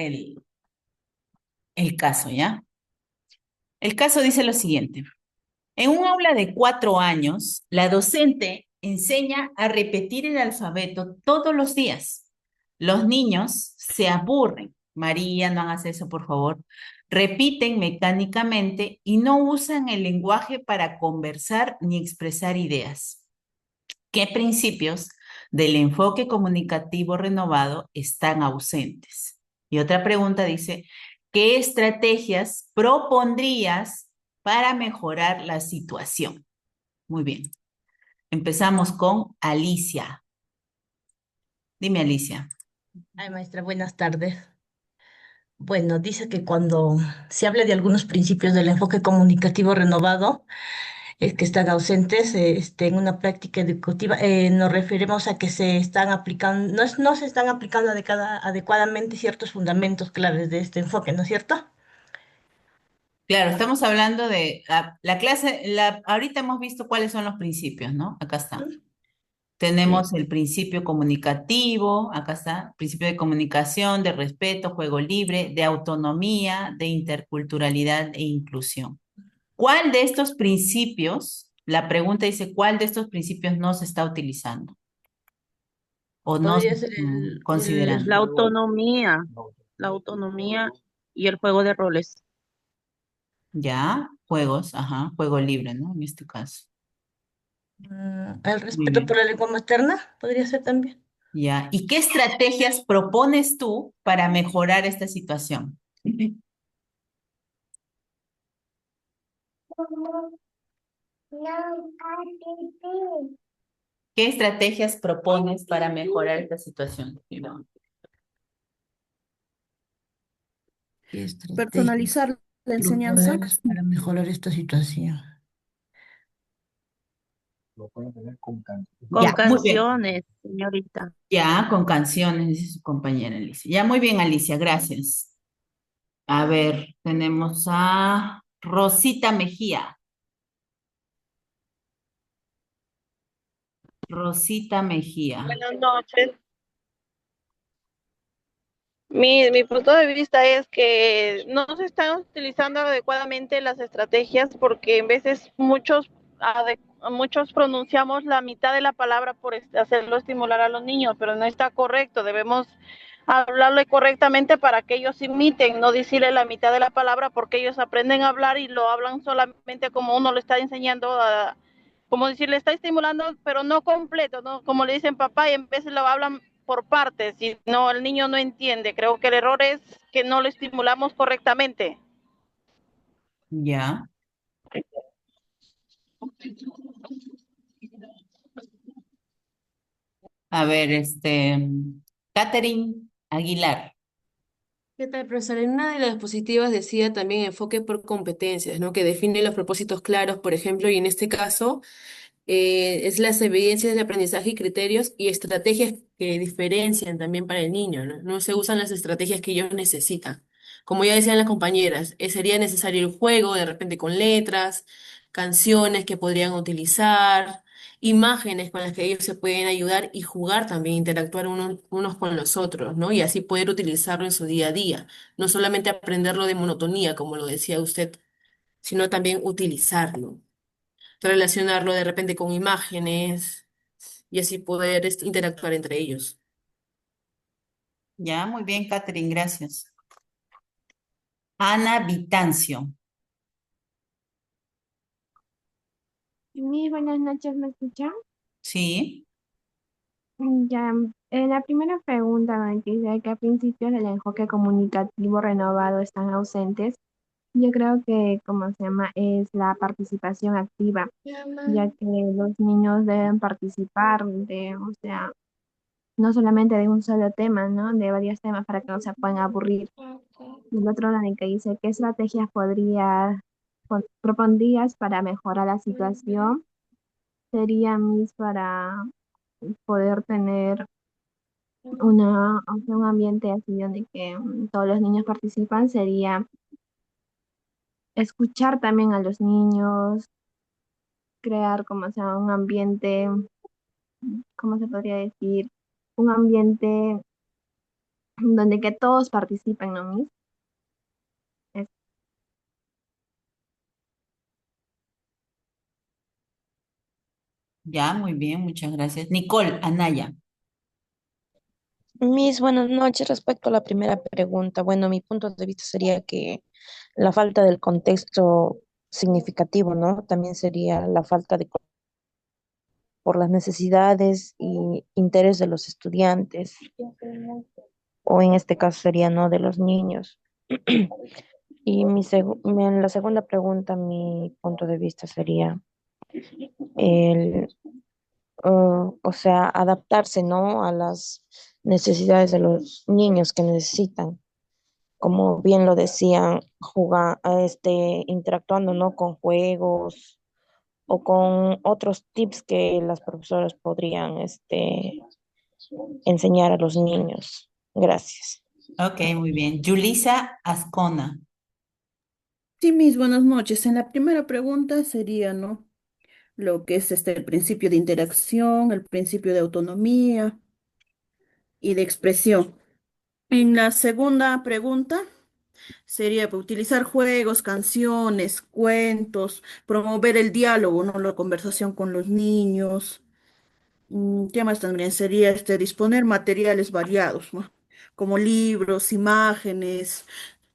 Speaker 1: el caso, ¿ya? El caso dice lo siguiente. En un aula de 4 años, la docente enseña a repetir el alfabeto todos los días. Los niños se aburren. María, no hagas eso, por favor. Repiten mecánicamente y no usan el lenguaje para conversar ni expresar ideas. ¿Qué principios del enfoque comunicativo renovado están ausentes? Y otra pregunta dice, ¿qué estrategias propondrías para mejorar la situación? Muy bien. Empezamos con Alicia. Dime, Alicia.
Speaker 3: Ay, maestra, buenas tardes. Bueno, dice que cuando se habla de algunos principios del enfoque comunicativo renovado, es que están ausentes en una práctica educativa, nos referimos a que se están aplicando, no se están aplicando adecuadamente ciertos fundamentos claves de este enfoque, ¿no es cierto?
Speaker 1: Claro, estamos hablando de la clase, ahorita hemos visto cuáles son los principios, ¿no? Acá está.
Speaker 3: ¿Mm? Sí.
Speaker 1: Tenemos el principio comunicativo, acá está, principio de comunicación, de respeto, juego libre, de autonomía, de interculturalidad e inclusión. ¿Cuál de estos principios, la pregunta dice, ¿cuál de estos principios no se está utilizando o no se
Speaker 3: Podría ser
Speaker 1: está considerando?
Speaker 4: La autonomía y el juego de roles.
Speaker 1: Ya, juegos, ajá, juego libre, ¿no? En este caso.
Speaker 3: el
Speaker 1: Muy
Speaker 3: respeto por
Speaker 1: bien.
Speaker 3: la lengua materna, podría ser también.
Speaker 1: Ya. ¿Y qué estrategias propones tú para mejorar esta situación? ¿Qué estrategias propones para mejorar esta situación?
Speaker 3: ¿Qué estrategias
Speaker 4: Personalizar la enseñanza
Speaker 3: propones para mejorar esta situación?
Speaker 2: Lo pueden tener con canción.
Speaker 4: con
Speaker 1: Ya, muy bien.
Speaker 4: canciones, señorita.
Speaker 1: Ya, con canciones, dice su compañera Alicia. Ya, muy bien, Alicia, gracias. A ver, tenemos a Rosita Mejía. Rosita Mejía.
Speaker 5: Buenas noches. Mi punto de vista es que no se están utilizando adecuadamente las estrategias porque en veces muchos pronunciamos la mitad de la palabra por hacerlo estimular a los niños, pero no está correcto. Debemos hablarle correctamente para que ellos imiten, no decirle la mitad de la palabra porque ellos aprenden a hablar y lo hablan solamente como uno lo está enseñando como decir, le está estimulando, pero no completo, ¿no? Como le dicen papá y en vez lo hablan por partes, y no, el niño no entiende. Creo que el error es que no lo estimulamos correctamente.
Speaker 1: Ya. A ver, Catherine Aguilar.
Speaker 6: ¿Qué tal, profesor? En una de las diapositivas decía también enfoque por competencias, ¿no? Que define los propósitos claros, por ejemplo, y en este caso es las evidencias de aprendizaje y criterios y estrategias que diferencian también para el niño, ¿no? No se usan las estrategias que ellos necesitan. Como ya decían las compañeras, sería necesario el juego, de repente con letras, canciones que podrían utilizar, imágenes con las que ellos se pueden ayudar y jugar también, interactuar unos con los otros, ¿no? Y así poder utilizarlo en su día a día, no solamente aprenderlo de monotonía, como lo decía usted, sino también utilizarlo, relacionarlo de repente con imágenes y así poder interactuar entre ellos.
Speaker 1: Ya, muy bien, Catherine, gracias. Ana Vitancio.
Speaker 7: Buenas noches, ¿me escuchan?
Speaker 1: Sí.
Speaker 7: Ya, En la primera pregunta me dice qué principios del enfoque comunicativo renovado están ausentes. Yo creo que, como se llama, es la participación activa, ya que los niños deben participar o sea, no solamente de un solo tema, ¿no? De varios temas para que no se puedan aburrir. Y el otro en el que dice, ¿qué estrategias propondrías para mejorar la situación? Sería mis para poder tener o sea, un ambiente así donde que todos los niños participan, sería escuchar también a los niños, crear como sea un ambiente, ¿cómo se podría decir? Un ambiente donde que todos participen, ¿no, Miss? Es-
Speaker 1: Ya, muy bien, muchas gracias. Nicole, Anaya.
Speaker 4: Mis buenas noches. Respecto a la primera pregunta, bueno, mi punto de vista sería que la falta del contexto significativo, ¿no? También sería la falta de por las necesidades y interés de los estudiantes, o en este caso sería, ¿no? De los niños. Y en la segunda pregunta, mi punto de vista sería el, o sea, adaptarse, ¿no? A las necesidades de los niños que necesitan, como bien lo decían, jugar, interactuando, ¿no? Con juegos o con otros tips que las profesoras podrían, enseñar a los niños. Gracias.
Speaker 1: Ok, muy bien. Yulisa Ascona.
Speaker 8: Sí, mis buenas noches. En la primera pregunta sería, ¿no? Lo que es el principio de interacción, el principio de autonomía y de expresión. En la segunda pregunta sería utilizar juegos, canciones, cuentos, promover el diálogo, ¿no? La conversación con los niños. ¿Qué más también sería disponer materiales variados, ¿no? Como libros, imágenes,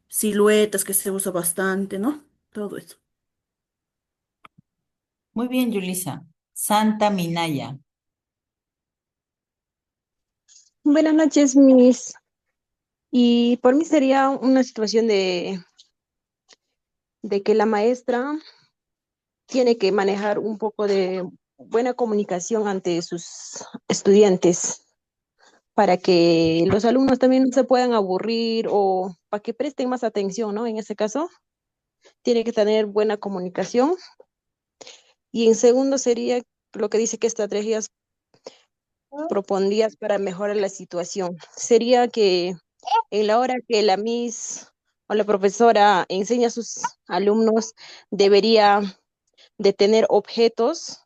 Speaker 8: siluetas que se usa bastante, ¿no? Todo eso.
Speaker 1: Muy bien, Yulisa. Santa Minaya.
Speaker 9: Buenas noches, Miss. Y por mí sería una situación de que la maestra tiene que manejar un poco de buena comunicación ante sus estudiantes para que los alumnos también no se puedan aburrir o para que presten más atención, ¿no? En ese caso, tiene que tener buena comunicación. Y en segundo sería lo que dice que estrategias propondrías para mejorar la situación. Sería que en la hora que la Miss o la profesora enseña a sus alumnos, debería de tener objetos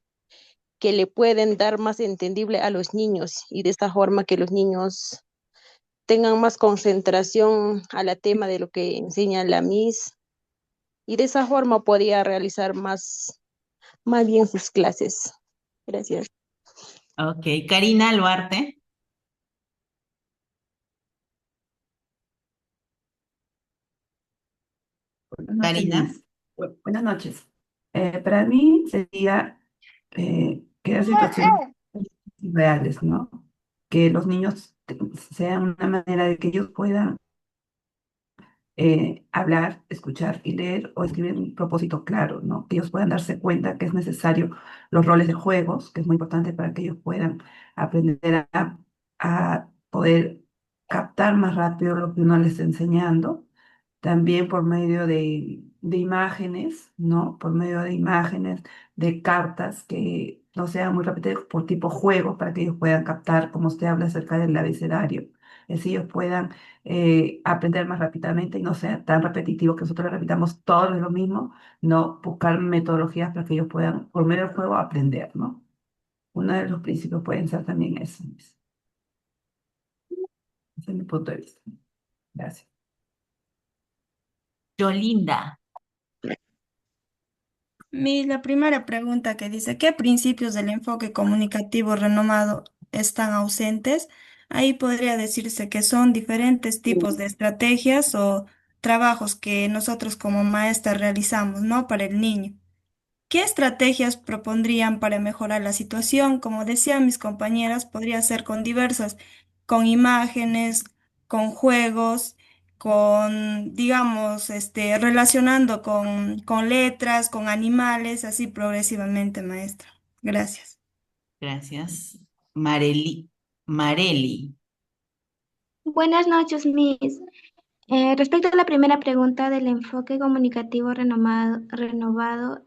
Speaker 9: que le pueden dar más entendible a los niños y de esta forma que los niños tengan más concentración a la tema de lo que enseña la Miss y de esa forma podría realizar más bien sus clases. Gracias.
Speaker 1: Ok, Karina Luarte.
Speaker 2: Buenas noches,
Speaker 1: Karina.
Speaker 2: Liz. Buenas noches. Para mí sería crear situaciones reales, ¿no? Que los niños sean una manera de que ellos puedan hablar, escuchar y leer o escribir un propósito claro, ¿no? Que ellos puedan darse cuenta que es necesario los roles de juegos, que es muy importante para que ellos puedan aprender a poder captar más rápido lo que uno les está enseñando. También por medio de imágenes, ¿no? Por medio de imágenes, de cartas que no sean muy repetidas por tipo juego, para que ellos puedan captar, como usted habla acerca del abecedario, así ellos puedan aprender más rápidamente y no sea tan repetitivo que nosotros le repitamos todo lo mismo, no buscar metodologías para que ellos puedan, por medio del juego, aprender, ¿no? Uno de los principios pueden ser también eso. Ese es mi punto de vista. Gracias.
Speaker 1: Yolinda.
Speaker 10: La primera pregunta que dice, ¿qué principios del enfoque comunicativo renomado están ausentes? Ahí podría decirse que son diferentes tipos de estrategias o trabajos que nosotros como maestras realizamos, ¿no? Para el niño. ¿Qué estrategias propondrían para mejorar la situación? Como decían mis compañeras, podría ser con diversas, con imágenes, con juegos, con, digamos, relacionando con letras, con animales, así progresivamente, maestra. Gracias.
Speaker 1: Gracias. Mareli.
Speaker 7: Buenas noches, Miss. Respecto a la primera pregunta del enfoque comunicativo renovado,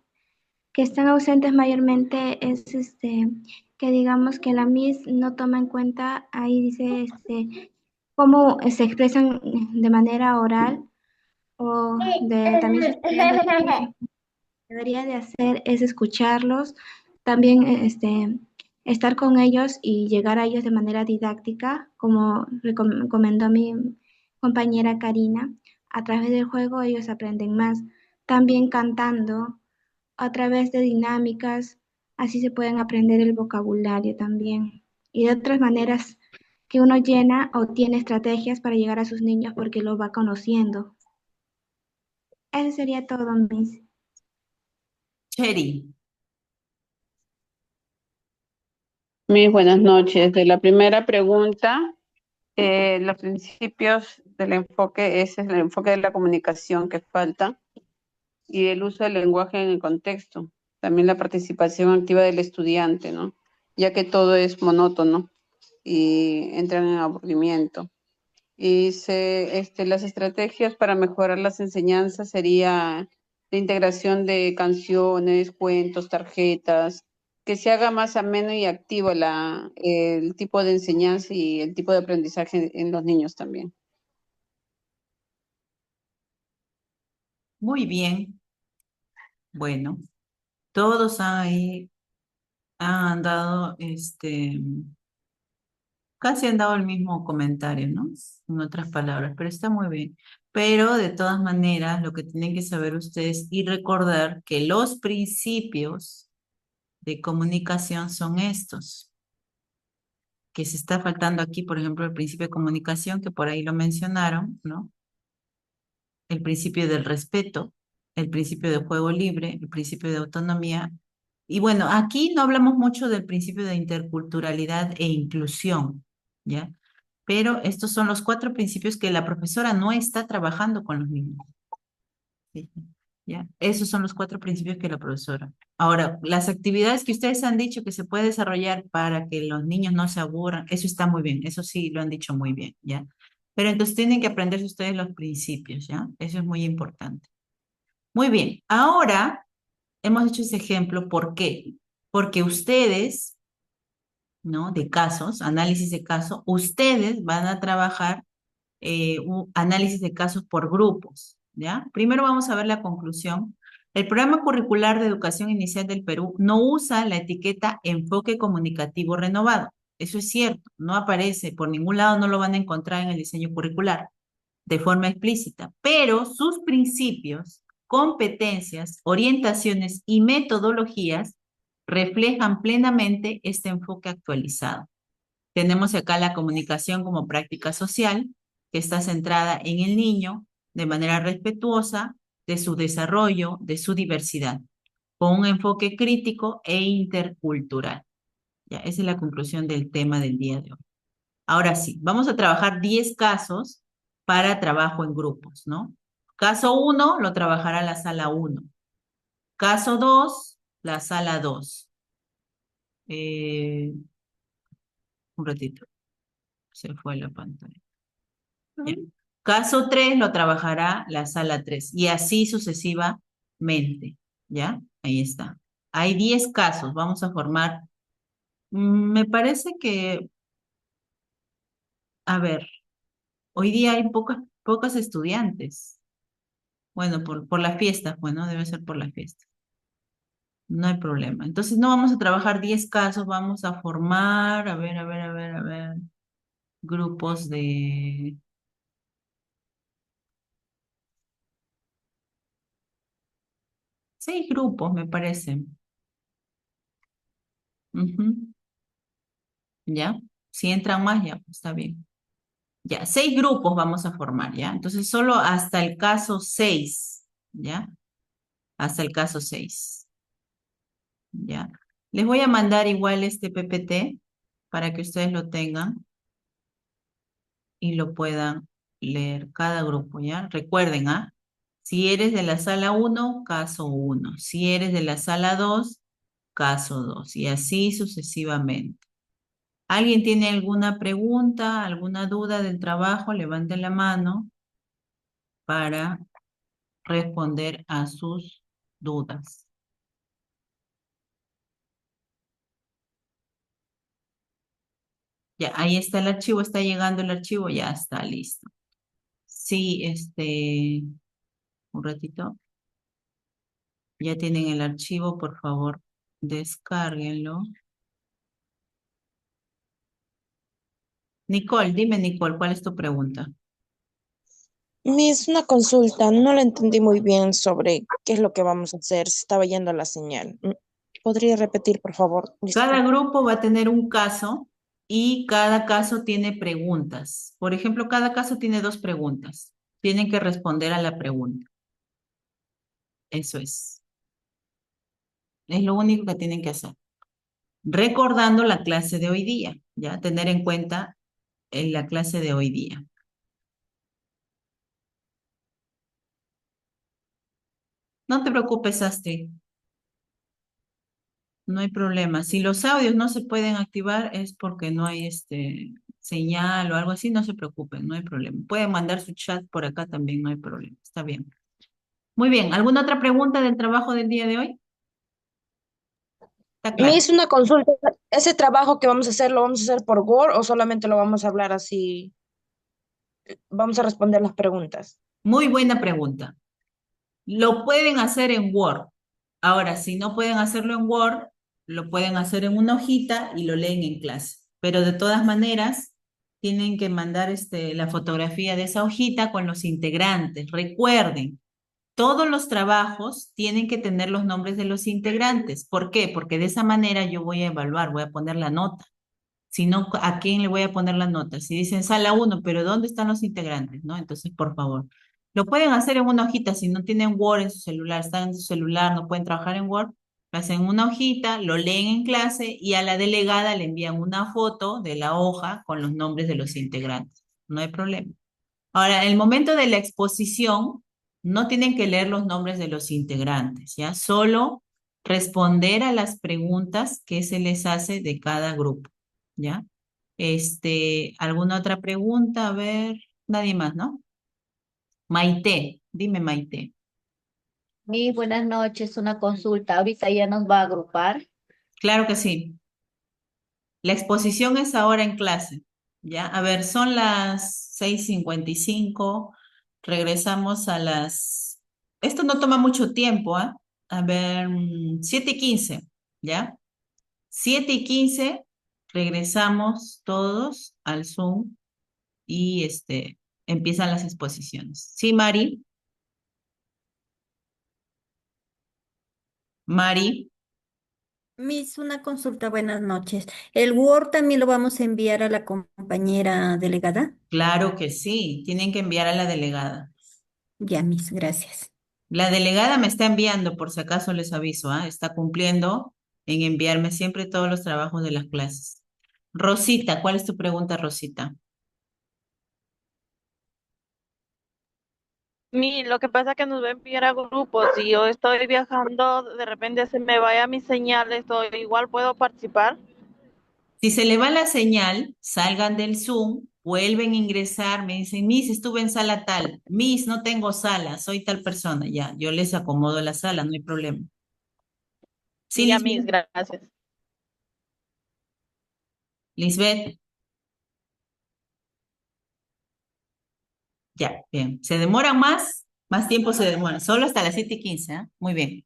Speaker 7: que están ausentes mayormente es que digamos que la Miss no toma en cuenta, ahí dice cómo se expresan de manera oral o de también sus tareas de debería de hacer es escucharlos, también estar con ellos y llegar a ellos de manera didáctica, como recomendó mi compañera Karina. A través del juego ellos aprenden más, también cantando, a través de dinámicas, así se pueden aprender el vocabulario también. Y de otras maneras que uno llena o tiene estrategias para llegar a sus niños porque los va conociendo. Eso sería todo, Miss.
Speaker 1: Cheri.
Speaker 11: Muy buenas noches. De la primera pregunta, los principios del enfoque, ese es el enfoque de la comunicación que falta y el uso del lenguaje en el contexto. También la participación activa del estudiante, ¿no? Ya que todo es monótono y entran en aburrimiento. Y las estrategias para mejorar las enseñanzas sería la integración de canciones, cuentos, tarjetas, que se haga más ameno y activo el tipo de enseñanza y el tipo de aprendizaje en los niños también.
Speaker 1: Muy bien. Bueno, todos ahí han dado casi han dado el mismo comentario, ¿no? En otras palabras, pero está muy bien. Pero de todas maneras, lo que tienen que saber ustedes y recordar que los principios de comunicación son estos, que se está faltando aquí, por ejemplo, el principio de comunicación, que por ahí lo mencionaron, ¿no? El principio del respeto, el principio de juego libre, el principio de autonomía. Y bueno, aquí no hablamos mucho del principio de interculturalidad e inclusión, ¿ya? Pero estos son los 4 principios que la profesora no está trabajando con los niños. ¿Sí? ¿Ya? Esos son los 4 principios que la profesora. Ahora, las actividades que ustedes han dicho que se puede desarrollar para que los niños no se aburran, eso está muy bien, eso sí lo han dicho muy bien, ¿ya? Pero entonces tienen que aprenderse ustedes los principios, ¿ya? Eso es muy importante. Muy bien, ahora hemos hecho ese ejemplo, ¿por qué? Porque ustedes, ¿no? De casos, análisis de casos, ustedes van a trabajar un análisis de casos por grupos, ¿ya? Primero vamos a ver la conclusión. El programa curricular de educación inicial del Perú no usa la etiqueta enfoque comunicativo renovado. Eso es cierto, no aparece, por ningún lado no lo van a encontrar en el diseño curricular de forma explícita, pero sus principios, competencias, orientaciones y metodologías reflejan plenamente este enfoque actualizado. Tenemos acá la comunicación como práctica social, que está centrada en el niño de manera respetuosa de su desarrollo, de su diversidad, con un enfoque crítico e intercultural. Ya, esa es la conclusión del tema del día de hoy. Ahora sí, vamos a trabajar 10 casos para trabajo en grupos, ¿no? Caso 1 lo trabajará la sala 1. Caso 2, la sala 2. Un ratito, se fue la pantalla. ¿Ya? Caso 3 lo trabajará la sala 3 y así sucesivamente, ¿ya? Ahí está. Hay 10 casos, vamos a formar, me parece que, a ver, hoy día hay pocas estudiantes. Bueno, por las fiestas, bueno, debe ser por las fiestas. No hay problema. Entonces no vamos a trabajar 10 casos, vamos a formar, a ver, grupos de 6 grupos, me parece. Ujú. ¿Ya? Si entran más, ya, pues, está bien. Ya, 6 grupos vamos a formar, ¿ya? Entonces, solo hasta el caso 6, ¿ya? Hasta el caso 6. ¿ya? Les voy a mandar igual este PPT para que ustedes lo tengan y lo puedan leer cada grupo, ¿ya? Recuerden, ¿ah? Si eres de la sala 1, caso 1. Si eres de la sala 2, caso 2. Y así sucesivamente. ¿Alguien tiene alguna pregunta, alguna duda del trabajo? Levanten la mano para responder a sus dudas. Ya, ahí está el archivo, está llegando el archivo, ya está listo. Sí, un ratito. Ya tienen el archivo, por favor, descárguenlo. Nicole, dime Nicole, ¿cuál es tu pregunta?
Speaker 4: Miss, una consulta, no la entendí muy bien sobre qué es lo que vamos a hacer, se estaba yendo la señal. ¿Podría repetir, por favor?
Speaker 1: Cada
Speaker 4: Disculpe.
Speaker 1: grupo va a tener un caso y cada caso tiene preguntas. Por ejemplo, cada caso tiene 2 preguntas. Tienen que responder a la pregunta. Eso es. Es lo único que tienen que hacer. Recordando la clase de hoy día, ¿ya? Tener en cuenta en la clase de hoy día. No te preocupes, Astrid. No hay problema. Si los audios no se pueden activar es porque no hay señal o algo así, no se preocupen, no hay problema. Pueden mandar su chat por acá también, no hay problema. Está bien. Muy bien. ¿Alguna otra pregunta del trabajo del día de hoy? Está claro.
Speaker 4: Miss, una consulta, ¿ese trabajo que lo vamos a hacer por Word o solamente lo vamos a hablar así? Vamos a responder las preguntas.
Speaker 1: Muy buena pregunta. Lo pueden hacer en Word. Ahora, si no pueden hacerlo en Word, lo pueden hacer en una hojita y lo leen en clase. Pero de todas maneras, tienen que mandar la fotografía de esa hojita con los integrantes. Recuerden, todos los trabajos tienen que tener los nombres de los integrantes. ¿Por qué? Porque de esa manera yo voy a evaluar, voy a poner la nota. Si no, ¿a quién le voy a poner la nota? Si dicen sala 1, pero ¿dónde están los integrantes? ¿No? Entonces, por favor, lo pueden hacer en una hojita. Si no tienen Word en su celular, están en su celular, no pueden trabajar en Word, lo hacen en una hojita, lo leen en clase y a la delegada le envían una foto de la hoja con los nombres de los integrantes. No hay problema. Ahora, en el momento de la exposición, no tienen que leer los nombres de los integrantes, ¿ya? Solo responder a las preguntas que se les hace de cada grupo, ¿ya? ¿Alguna otra pregunta? A ver, nadie más, ¿no? Maite, dime Maite.
Speaker 12: Buenas noches, una consulta. Ahorita ya nos va a agrupar.
Speaker 1: Claro que sí. La exposición es ahora en clase, ¿ya? A ver, son las 6:55. Regresamos a las... Esto no toma mucho tiempo, ¿ah? A ver, 7:15, ¿ya? 7:15, regresamos todos al Zoom y empiezan las exposiciones. ¿Sí, Mari? Mari,
Speaker 13: Miss, una consulta, buenas noches. ¿El Word también lo vamos a enviar a la compañera delegada?
Speaker 1: claro que sí, tienen que enviar a la delegada.
Speaker 13: Ya, Miss, gracias.
Speaker 1: La delegada me está enviando, por si acaso les aviso, ¿ah? Está cumpliendo en enviarme siempre todos los trabajos de las clases. Rosita, ¿cuál es tu pregunta, Rosita?
Speaker 5: Lo que pasa es que nos va a enviar a grupos. Si yo estoy viajando, de repente se me vaya mi señal, igual puedo participar.
Speaker 1: Si se le va la señal, salgan del Zoom, vuelven a ingresar, me dicen, Miss, estuve en sala tal. Miss, no tengo sala, soy tal persona. Ya, yo les acomodo la sala, no hay problema. Sí,
Speaker 5: Ya, Miss,
Speaker 1: Lisbeth.
Speaker 5: gracias.
Speaker 1: Lisbeth. Ya, bien. ¿Se demoran más? Más tiempo se demora. Solo hasta las 7:15, ¿ah? Muy bien.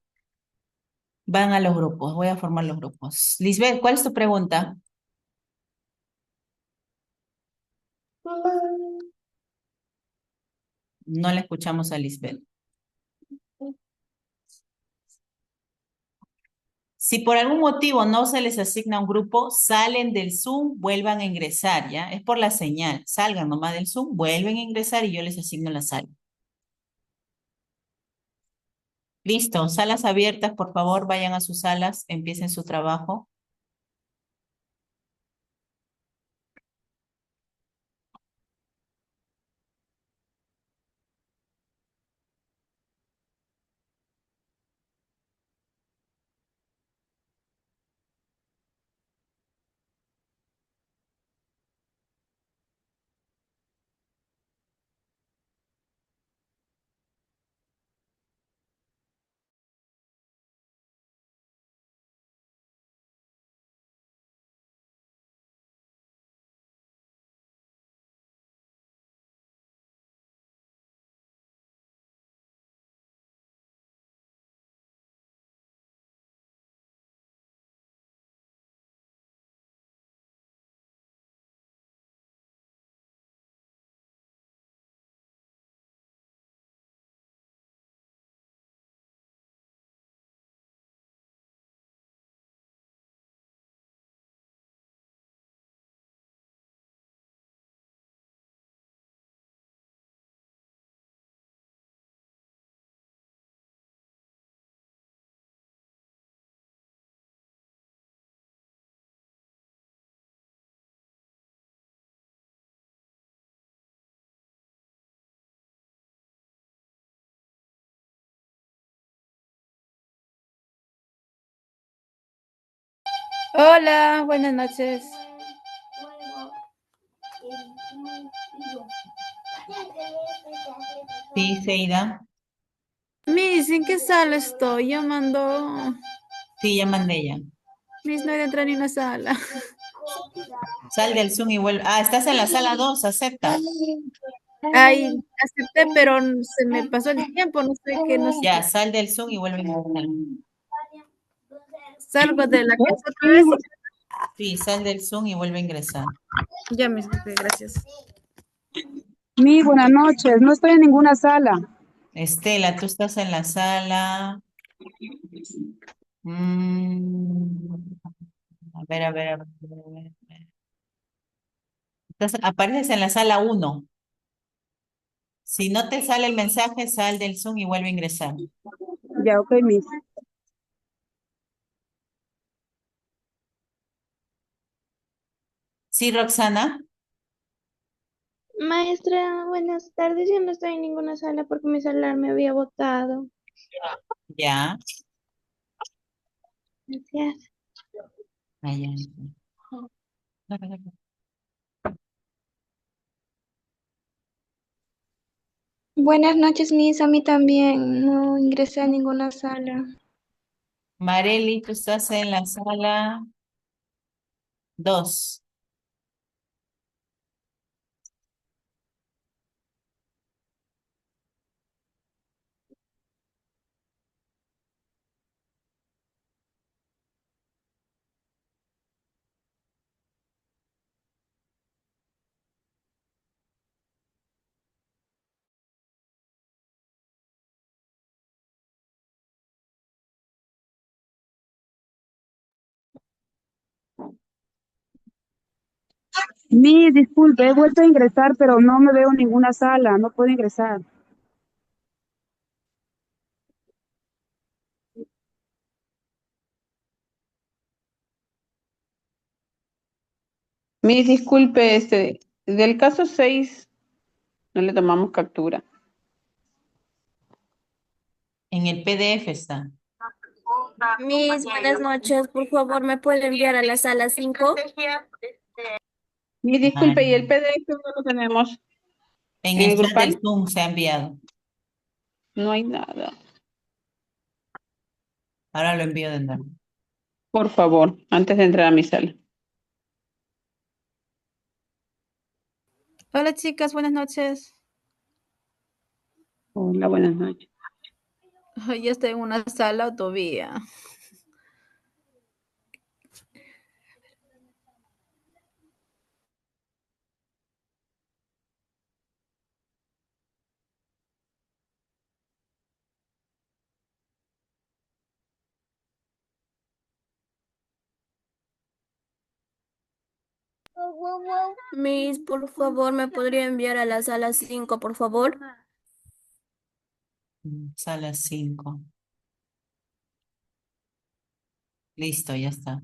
Speaker 1: Van a los grupos, voy a formar los grupos. Lisbeth, ¿cuál es tu pregunta? No la escuchamos a Lisbeth. Si por algún motivo no se les asigna un grupo, salen del Zoom, vuelvan a ingresar, ¿ya? Es por la señal. Salgan nomás del Zoom, vuelven a ingresar y yo les asigno la sala. Listo, salas abiertas, por favor, vayan a sus salas, empiecen su trabajo.
Speaker 14: Hola, buenas noches.
Speaker 1: Sí, Seida.
Speaker 14: Miss, ¿en qué sala estoy? Llamando.
Speaker 1: Sí, ya mandé ya.
Speaker 14: Miss, no he de entrar ni una sala.
Speaker 1: Sal del Zoom y vuelve. Ah, estás en la sala 2, acepta.
Speaker 14: Ay, acepté, pero se me pasó el tiempo, no sé qué, no sé.
Speaker 1: Ya, sal del Zoom y vuelve a ingresar.
Speaker 14: Salgo de la casa otra vez.
Speaker 1: Sí, sal del Zoom y vuelve a ingresar.
Speaker 14: Ya, Miss, ok, gracias.
Speaker 15: Buenas noches, no estoy en ninguna sala.
Speaker 1: Estela, tú estás en la sala. A ver, a ver, a ver, a ver, a ver. Apareces en la sala 1. Si no te sale el mensaje, sal del Zoom y vuelve a ingresar.
Speaker 15: Ya, ok, Miss.
Speaker 1: Sí, Roxana.
Speaker 7: Maestra, buenas tardes. Yo no estoy en ninguna sala porque mi celular me había botado.
Speaker 1: Ya.
Speaker 7: Gracias.
Speaker 1: Ah, ya.
Speaker 7: Buenas noches, Miss. A mí también. No ingresé a ninguna sala.
Speaker 1: Marely, tú estás en la sala 2.
Speaker 15: Disculpe, he vuelto a ingresar, pero no me veo en ninguna sala, no puedo ingresar.
Speaker 11: Disculpe, del caso 6 no le tomamos captura.
Speaker 1: En el PDF está.
Speaker 7: Miss, buenas noches. Por favor, ¿me puede enviar a la sala 5?
Speaker 11: Disculpe, ¿y el PDF no lo tenemos
Speaker 1: En
Speaker 11: en
Speaker 1: el
Speaker 11: el
Speaker 1: chat del
Speaker 11: grupal?
Speaker 1: Zoom se ha enviado.
Speaker 11: No hay nada.
Speaker 1: Ahora lo envío de nuevo.
Speaker 11: Por favor, antes de entrar a mi sala.
Speaker 14: Hola, chicas, buenas noches.
Speaker 11: Hola, buenas noches.
Speaker 14: Ay, ya estoy en una sala o todavía.
Speaker 7: Miss, por favor, ¿me podría enviar a la sala 5, por favor?
Speaker 1: Sala 5. Listo, ya está.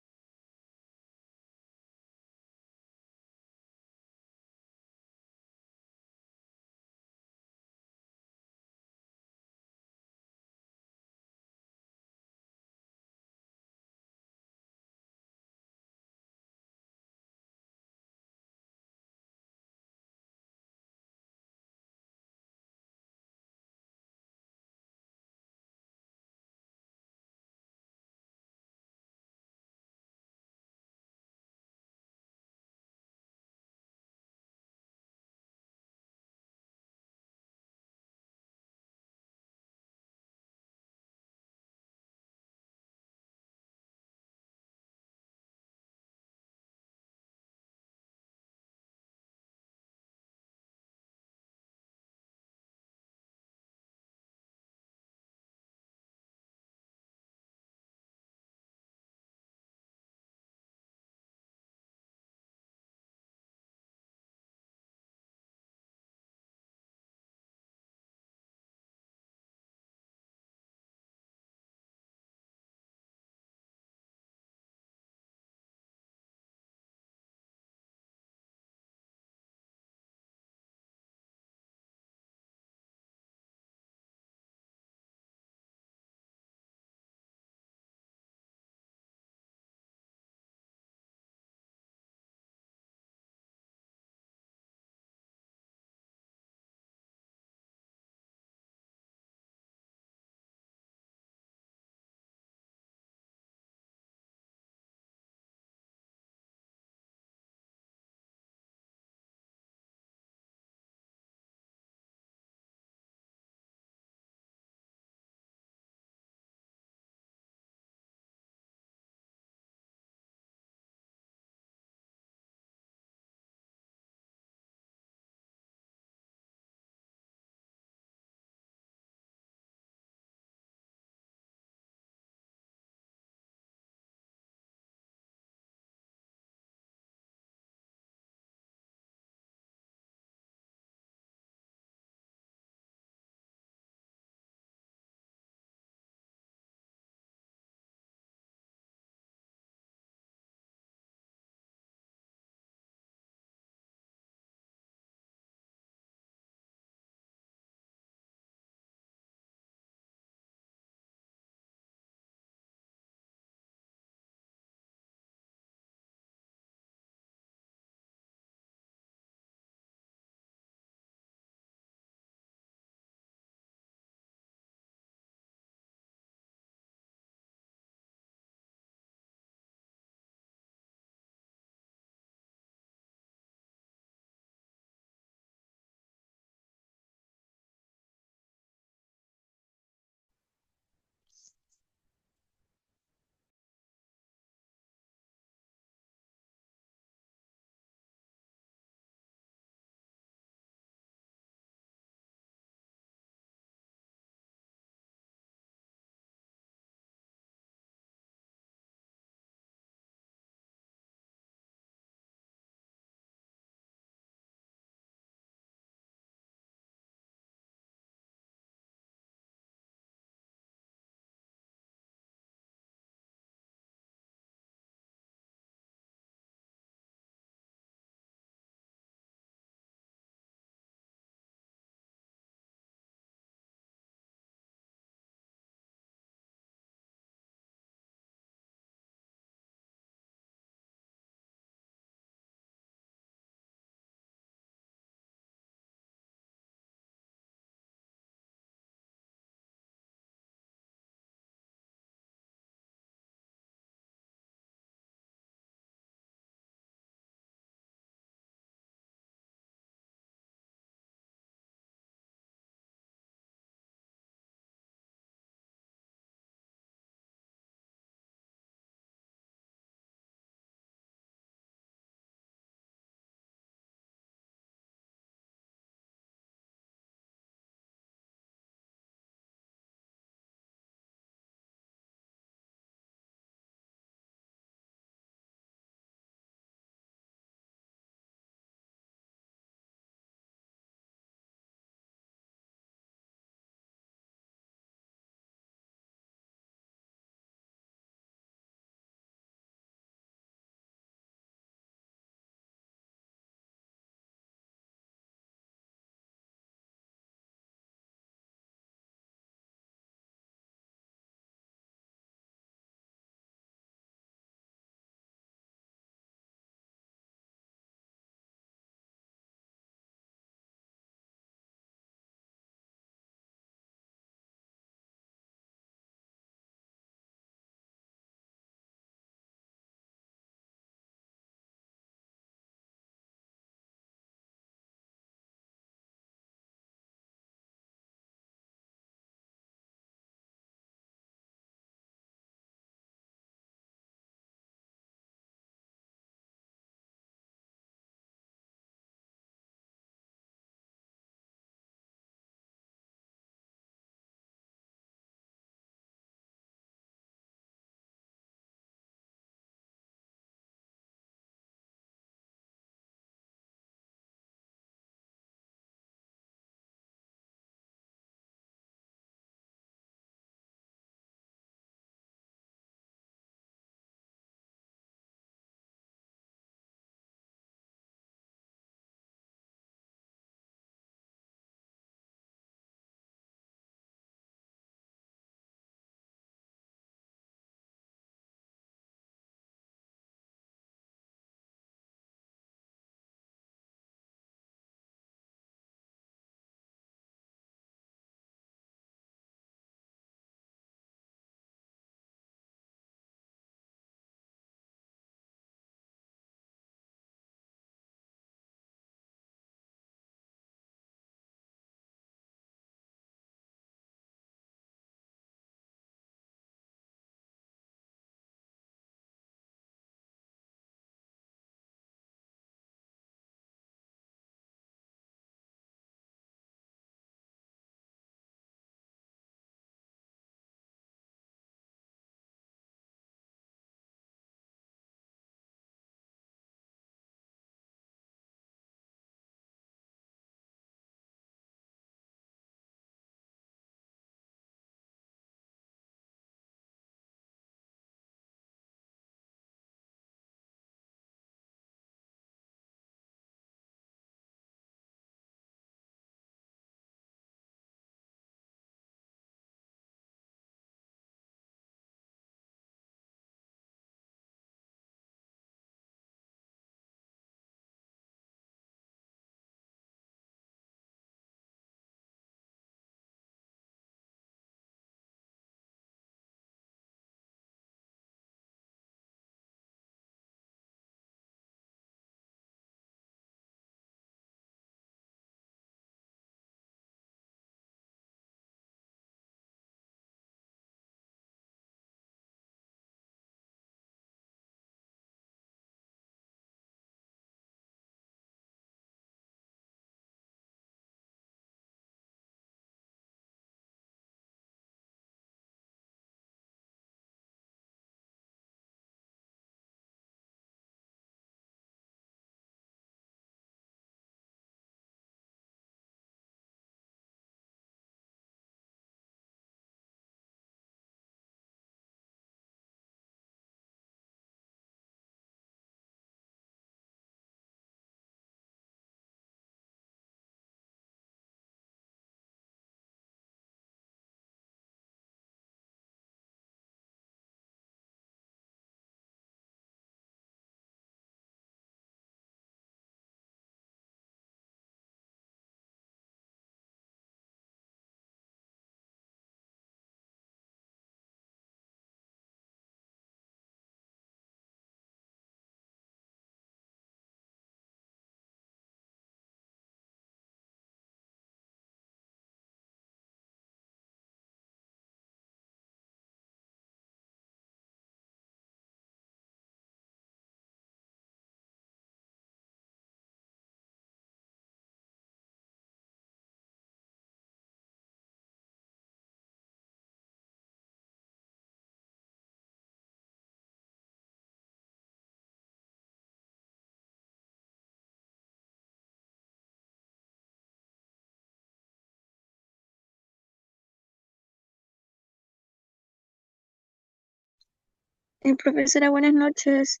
Speaker 16: Profesora, buenas noches.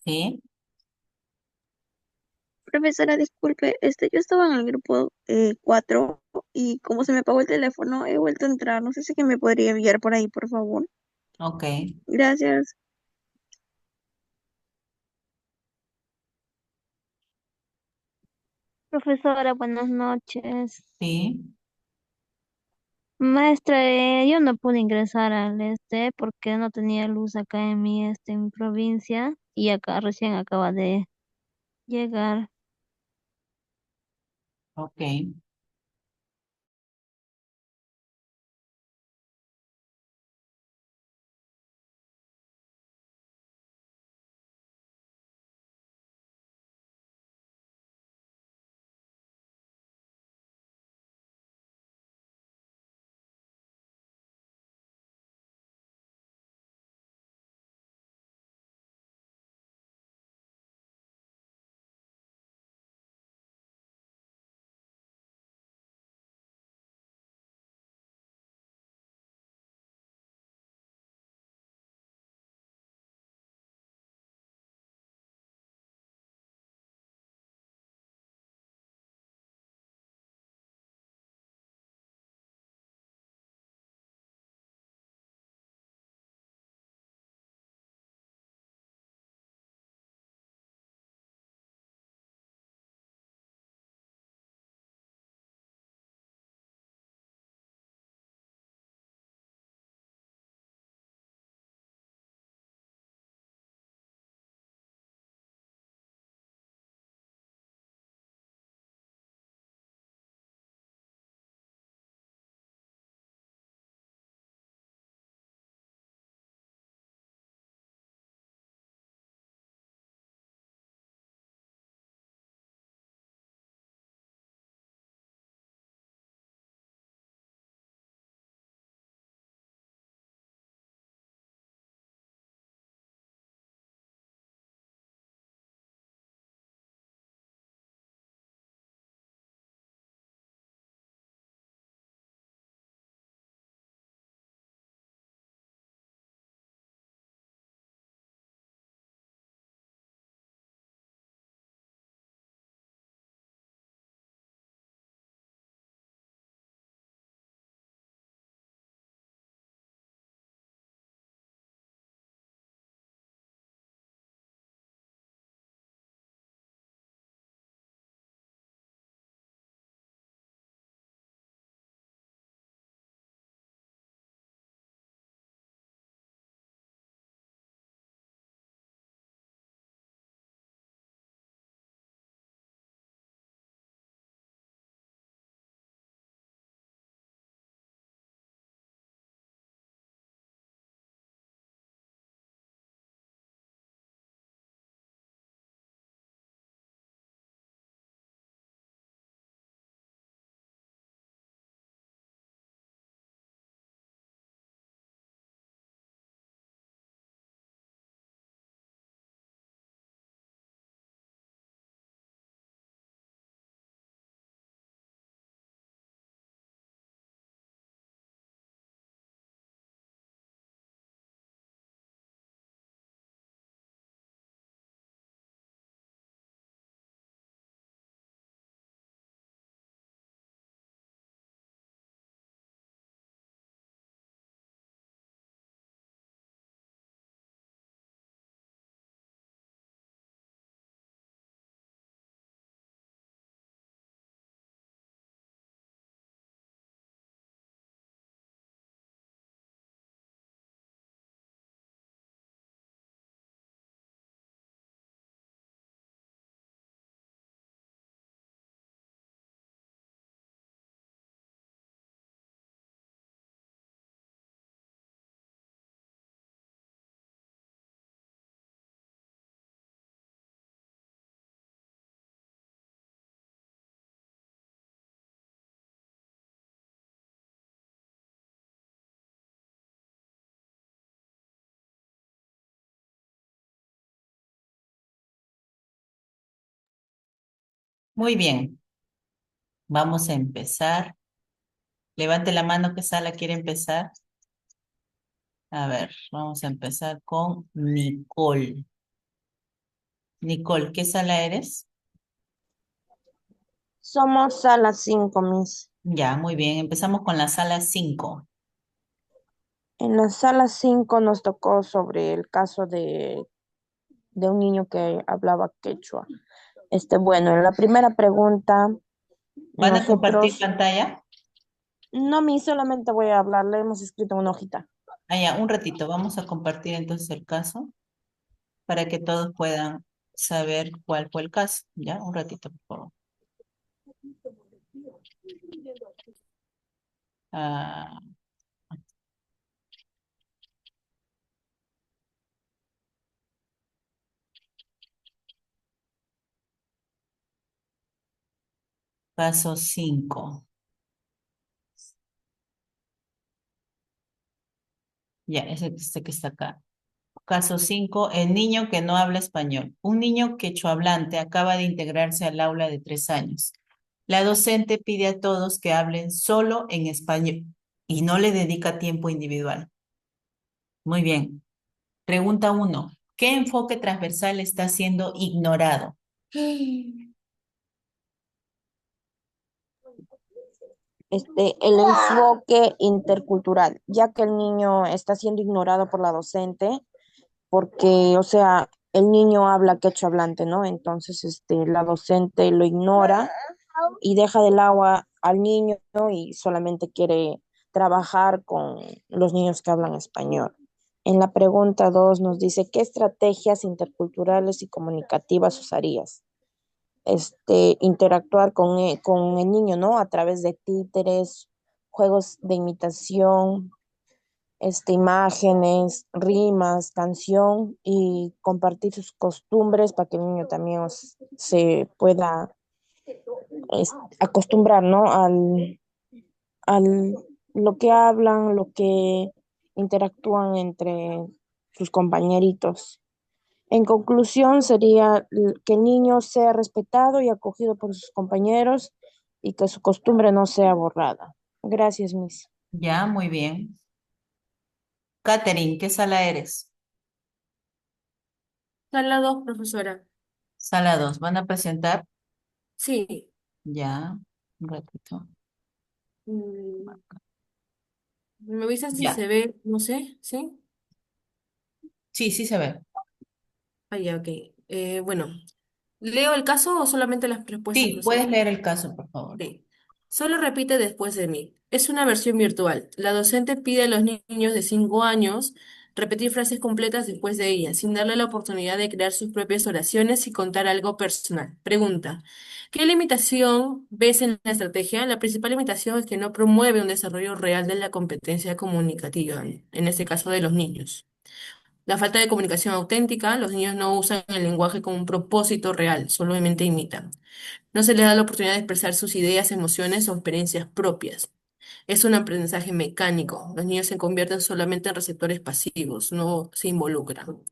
Speaker 1: ¿Sí?
Speaker 16: Profesora, disculpe, yo estaba en el grupo 4 y como se me apagó el teléfono, he vuelto a entrar. No sé si que me podría enviar por ahí, por favor.
Speaker 1: Ok.
Speaker 16: Gracias. Profesora, buenas noches.
Speaker 1: Sí.
Speaker 16: Maestra, yo no pude ingresar al porque no tenía luz acá en mi provincia y acá recién acaba de llegar.
Speaker 1: Ok. Muy bien. Vamos a empezar. Levante la mano, ¿qué sala quiere empezar? A ver, vamos a empezar con Nicole. Nicole, ¿qué sala eres?
Speaker 4: Somos sala 5, Miss.
Speaker 1: Ya, muy bien. Empezamos con la sala 5.
Speaker 4: En la sala 5 nos tocó sobre el caso de un niño que hablaba quechua. Bueno, en la primera pregunta,
Speaker 1: ¿Van a compartir
Speaker 4: nosotros,
Speaker 1: pantalla?
Speaker 4: no, Miss, solamente voy a hablar, le hemos escrito en una hojita.
Speaker 1: Ah, ya, un ratito. Vamos a compartir entonces el caso para que todos puedan saber cuál fue el caso. Ya, un ratito, por favor. Ah, caso 5. Ya, ese este que está acá. Caso 5, el niño que no habla español. Un niño quechohablante acaba de integrarse al aula de 3 años. La docente pide a todos que hablen solo en español y no le dedica tiempo individual. Muy bien. Pregunta 1. ¿Qué enfoque transversal está siendo ignorado?
Speaker 4: El enfoque intercultural, ya que el niño está siendo ignorado por la docente, porque, o sea, el niño habla quechua hablante, ¿no? Entonces, la docente lo ignora y deja del agua al niño, ¿no? Y solamente quiere trabajar con los niños que hablan español. En la pregunta 2 nos dice, ¿qué estrategias interculturales y comunicativas usarías? Interactuar con el niño, ¿no? A través de títeres, juegos de imitación, imágenes, rimas, canción y compartir sus costumbres para que el niño también se pueda acostumbrar, ¿no? Al lo que hablan, lo que interactúan entre sus compañeritos. En conclusión, sería que el niño sea respetado y acogido por sus compañeros y que su costumbre no sea borrada. Gracias, Miss.
Speaker 1: Ya, muy bien. Catherine, ¿qué sala eres?
Speaker 6: Sala 2, profesora.
Speaker 1: Sala 2. ¿Van a presentar?
Speaker 6: Sí.
Speaker 1: Ya, un ratito.
Speaker 6: Mm, ¿Me avisas si
Speaker 1: Ya.
Speaker 6: se ve? No sé, ¿sí?
Speaker 1: Sí, sí se ve.
Speaker 6: Ah, ya, ok. Bueno, ¿leo el caso o solamente las respuestas,
Speaker 1: Sí, puedes
Speaker 6: profesora?
Speaker 1: leer el caso, por favor.
Speaker 6: Sí. Solo repite después de mí. Es una versión virtual. La docente pide a los niños de 5 años repetir frases completas después de ella, sin darle la oportunidad de crear sus propias oraciones y contar algo personal. Pregunta: ¿qué limitación ves en la estrategia? La principal limitación es que no promueve un desarrollo real de la competencia comunicativa, en este caso de los niños. La falta de comunicación auténtica, los niños no usan el lenguaje con un propósito real, solamente imitan. No se les da la oportunidad de expresar sus ideas, emociones o experiencias propias. Es un aprendizaje mecánico. Los niños se convierten solamente en receptores pasivos, no se involucran.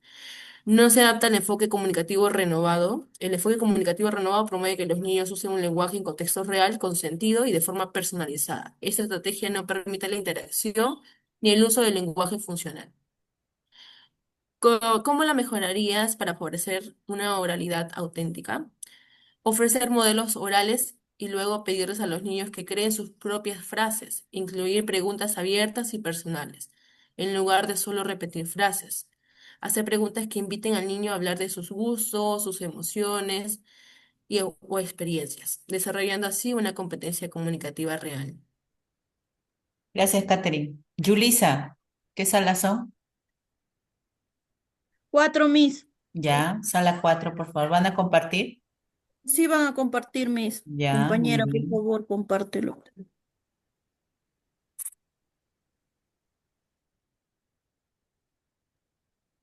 Speaker 6: No se adapta al enfoque comunicativo renovado. El enfoque comunicativo renovado promueve que los niños usen un lenguaje en contexto real, con sentido y de forma personalizada. Esta estrategia no permite la interacción ni el uso del lenguaje funcional. ¿Cómo la mejorarías para favorecer una oralidad auténtica? Ofrecer modelos orales y luego pedirles a los niños que creen sus propias frases, incluir preguntas abiertas y personales, en lugar de solo repetir frases. Hacer preguntas que inviten al niño a hablar de sus gustos, sus emociones o experiencias, desarrollando así una competencia comunicativa real.
Speaker 1: Gracias, Catherine. Yulisa, ¿qué sala son?
Speaker 8: 4, Miss.
Speaker 1: Ya, sala 4, por favor. ¿Van a compartir?
Speaker 8: Sí van a compartir, Miss.
Speaker 1: Ya, muy
Speaker 8: Compañera, por
Speaker 1: bien.
Speaker 8: favor, compártelo.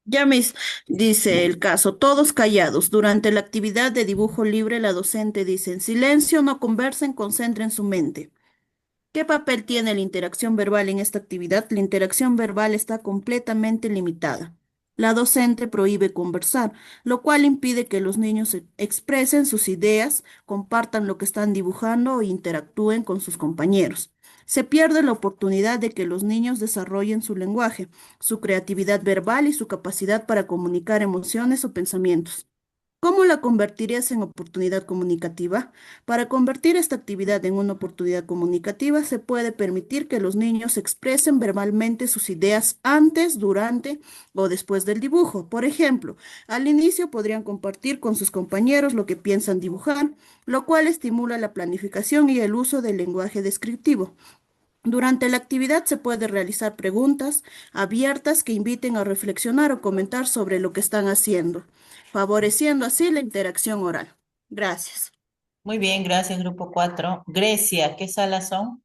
Speaker 8: Ya, Miss, dice el caso, todos callados. Durante la actividad de dibujo libre, la docente dice, en silencio, no conversen, concentren su mente. ¿Qué papel tiene la interacción verbal en esta actividad? La interacción verbal está completamente limitada. La docente prohíbe conversar, lo cual impide que los niños expresen sus ideas, compartan lo que están dibujando e interactúen con sus compañeros. Se pierde la oportunidad de que los niños desarrollen su lenguaje, su creatividad verbal y su capacidad para comunicar emociones o pensamientos. ¿Cómo la convertirías en oportunidad comunicativa? Para convertir esta actividad en una oportunidad comunicativa, se puede permitir que los niños expresen verbalmente sus ideas antes, durante o después del dibujo. Por ejemplo, al inicio podrían compartir con sus compañeros lo que piensan dibujar, lo cual estimula la planificación y el uso del lenguaje descriptivo. Durante la actividad se puede realizar preguntas abiertas que inviten a reflexionar o comentar sobre lo que están haciendo, favoreciendo así la interacción oral. Gracias.
Speaker 1: Muy bien, gracias, grupo 4. Grecia, ¿qué salas son?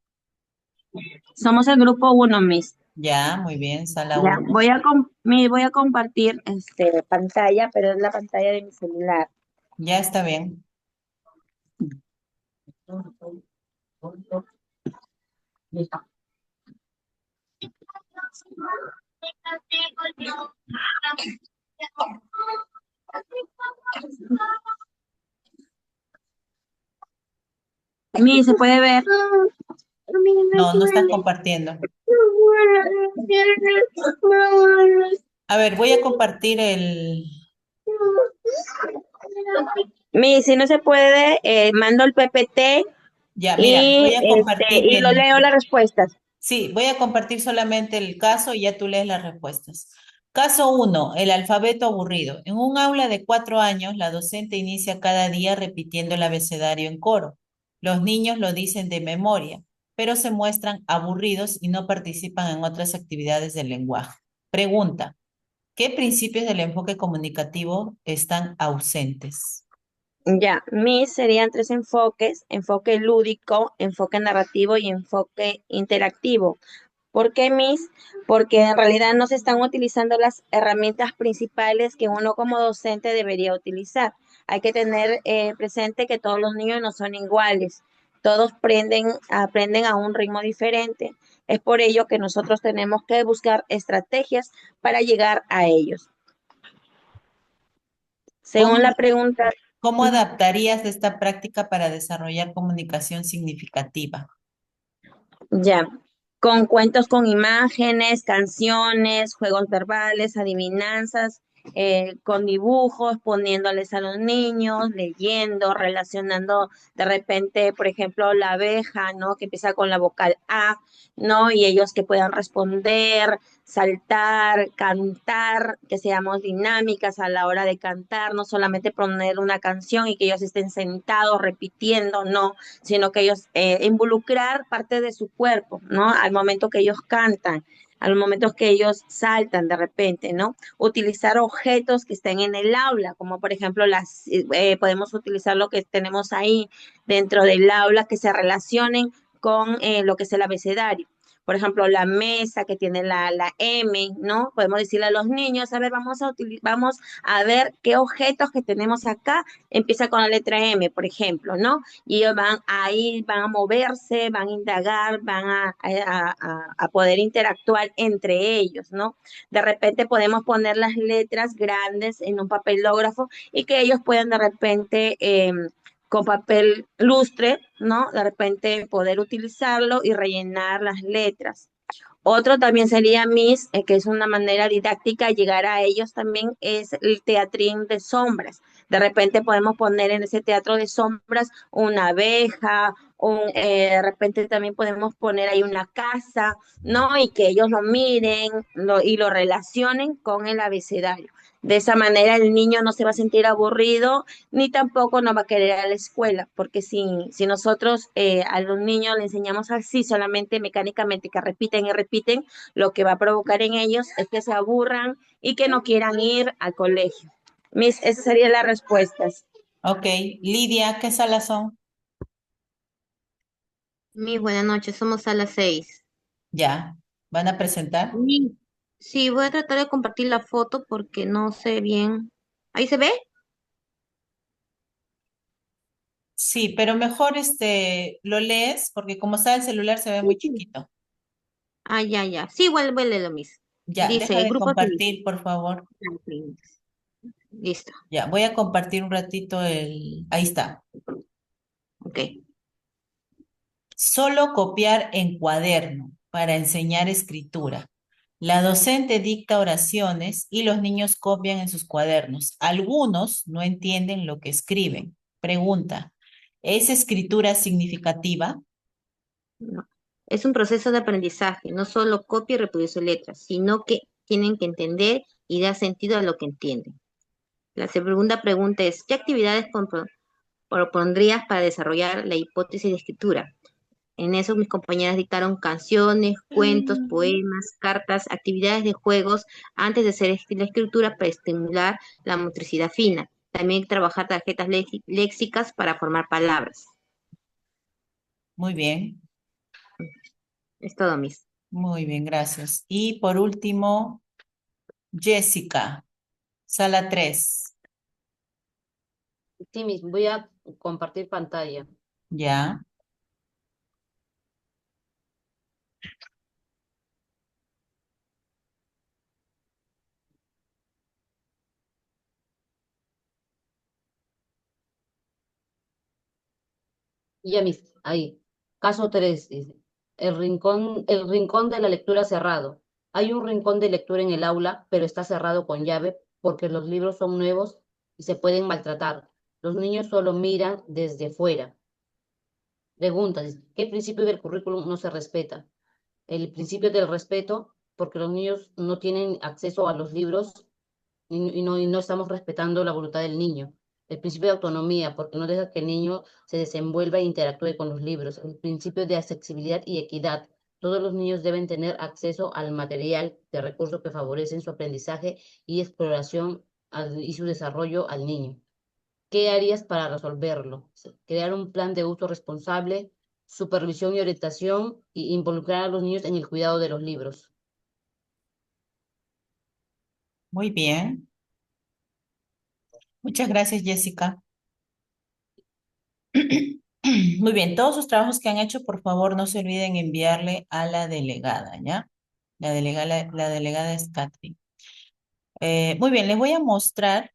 Speaker 9: Somos el grupo 1, Miss.
Speaker 1: Ya, muy bien, sala
Speaker 9: Ya,
Speaker 1: 1.
Speaker 9: voy a compartir pantalla, pero es la pantalla de mi celular.
Speaker 1: Ya está bien.
Speaker 9: Listo. Miss, ¿se puede ver?
Speaker 1: No, no estás compartiendo. A ver, voy a compartir el...
Speaker 9: Miss, si no se puede, mando el PPT
Speaker 1: Ya, mira,
Speaker 9: y,
Speaker 1: voy a compartir
Speaker 9: y lo
Speaker 1: el...
Speaker 9: leo las respuestas.
Speaker 1: Sí, voy a compartir solamente el caso y ya tú lees las respuestas. Caso 1, el alfabeto aburrido. En un aula de 4 años, la docente inicia cada día repitiendo el abecedario en coro. Los niños lo dicen de memoria, pero se muestran aburridos y no participan en otras actividades del lenguaje. Pregunta, ¿qué principios del enfoque comunicativo están ausentes?
Speaker 9: Ya, Miss serían 3 enfoques: enfoque lúdico, enfoque narrativo y enfoque interactivo. ¿Por qué, Miss? Porque en realidad no se están utilizando las herramientas principales que uno como docente debería utilizar. Hay que tener presente que todos los niños no son iguales, todos aprenden a un ritmo diferente. Es por ello que nosotros tenemos que buscar estrategias para llegar a ellos.
Speaker 1: ¿Cómo,
Speaker 9: Según la pregunta,
Speaker 1: cómo adaptarías esta práctica para desarrollar comunicación significativa?
Speaker 9: ya, con cuentos con imágenes, canciones, juegos verbales, adivinanzas, con dibujos, poniéndoles a los niños, leyendo, relacionando de repente, por ejemplo, la abeja, ¿no? Que empieza con la vocal A, ¿no? Y ellos que puedan responder, saltar, cantar, que seamos dinámicas a la hora de cantar, no solamente poner una canción y que ellos estén sentados repitiendo, no, sino que ellos involucrar parte de su cuerpo, ¿no? Al momento que ellos cantan, al momento que ellos saltan de repente, ¿no? Utilizar objetos que estén en el aula, como por ejemplo podemos utilizar lo que tenemos ahí dentro del aula que se relacionen con lo que es el abecedario. Por ejemplo, la mesa que tiene la M, ¿no? Podemos decirle a los niños, a ver, vamos a ver qué objetos que tenemos acá empieza con la letra M, por ejemplo, ¿no? Y ellos van a ir, van a moverse, van a indagar, van a poder interactuar entre ellos, ¿no? De repente podemos poner las letras grandes en un papelógrafo y que ellos puedan de repente con papel lustre, ¿no? De repente poder utilizarlo y rellenar las letras. Otro también sería Miss, que es una manera didáctica de llegar a ellos también, es el teatrín de sombras. De repente podemos poner en ese teatro de sombras una abeja, de repente también podemos poner ahí una casa, ¿no? Y que ellos lo miren y lo relacionen con el abecedario. De esa manera el niño no se va a sentir aburrido ni tampoco no va a querer ir a la escuela, porque si nosotros a los niños le enseñamos así solamente mecánicamente que repiten y repiten, lo que va a provocar en ellos es que se aburran y que no quieran ir al colegio. Esas serían las respuestas.
Speaker 1: Ok, Lidia, ¿qué salas son?
Speaker 16: Buenas noches, somos a las 6.
Speaker 1: Ya, ¿van a presentar?
Speaker 16: Sí, voy a tratar de compartir la foto porque no sé bien. ¿Ahí se ve?
Speaker 1: Sí, pero mejor lo lees porque como está el celular se ve muy chiquito.
Speaker 16: Ah, ya, ya. Sí, vuelve lo mismo.
Speaker 1: Ya, deja
Speaker 9: Dice,
Speaker 1: de
Speaker 9: grupo actividad.
Speaker 1: compartir, por favor.
Speaker 9: Listo.
Speaker 1: Ya, voy a compartir un ratito el... Ahí está.
Speaker 9: Ok.
Speaker 1: Solo copiar en cuaderno para enseñar escritura. La docente dicta oraciones y los niños copian en sus cuadernos. Algunos no entienden lo que escriben. Pregunta, ¿es escritura significativa?
Speaker 9: No. Es un proceso de aprendizaje, no solo copia y reproduce letras, sino que tienen que entender y dar sentido a lo que entienden. La segunda pregunta es, ¿qué actividades propondrías para desarrollar la hipótesis de escritura? En eso mis compañeras dictaron canciones, cuentos, poemas, cartas, actividades de juegos antes de hacer la escritura para estimular la motricidad fina. También trabajar tarjetas léxicas para formar palabras.
Speaker 1: Muy bien,
Speaker 9: Es todo, Miss.
Speaker 1: muy bien, gracias. Y por último, Jessica, sala 3.
Speaker 17: Sí, voy a compartir pantalla.
Speaker 1: Ya.
Speaker 17: Ya, ahí. Caso 3 dice. El rincón de la lectura cerrado. Hay un rincón de lectura en el aula, pero está cerrado con llave porque los libros son nuevos y se pueden maltratar. Los niños solo miran desde fuera. Pregunta, dice, ¿qué principio del currículum no se respeta? El principio del respeto, porque los niños no tienen acceso a los libros y no estamos respetando la voluntad del niño. El principio de autonomía, porque no deja que el niño se desenvuelva e interactúe con los libros. El principio de accesibilidad y equidad. Todos los niños deben tener acceso al material de recursos que favorecen su aprendizaje y exploración y su desarrollo al niño. ¿Qué harías para resolverlo? Crear un plan de uso responsable, supervisión y orientación y involucrar a los niños en el cuidado de los libros.
Speaker 1: Muy bien. Muchas gracias, Jessica. Muy bien, todos sus trabajos que han hecho, por favor, no se olviden enviarle a la delegada, ¿ya? La delegada es Catherine. Muy bien, les voy a mostrar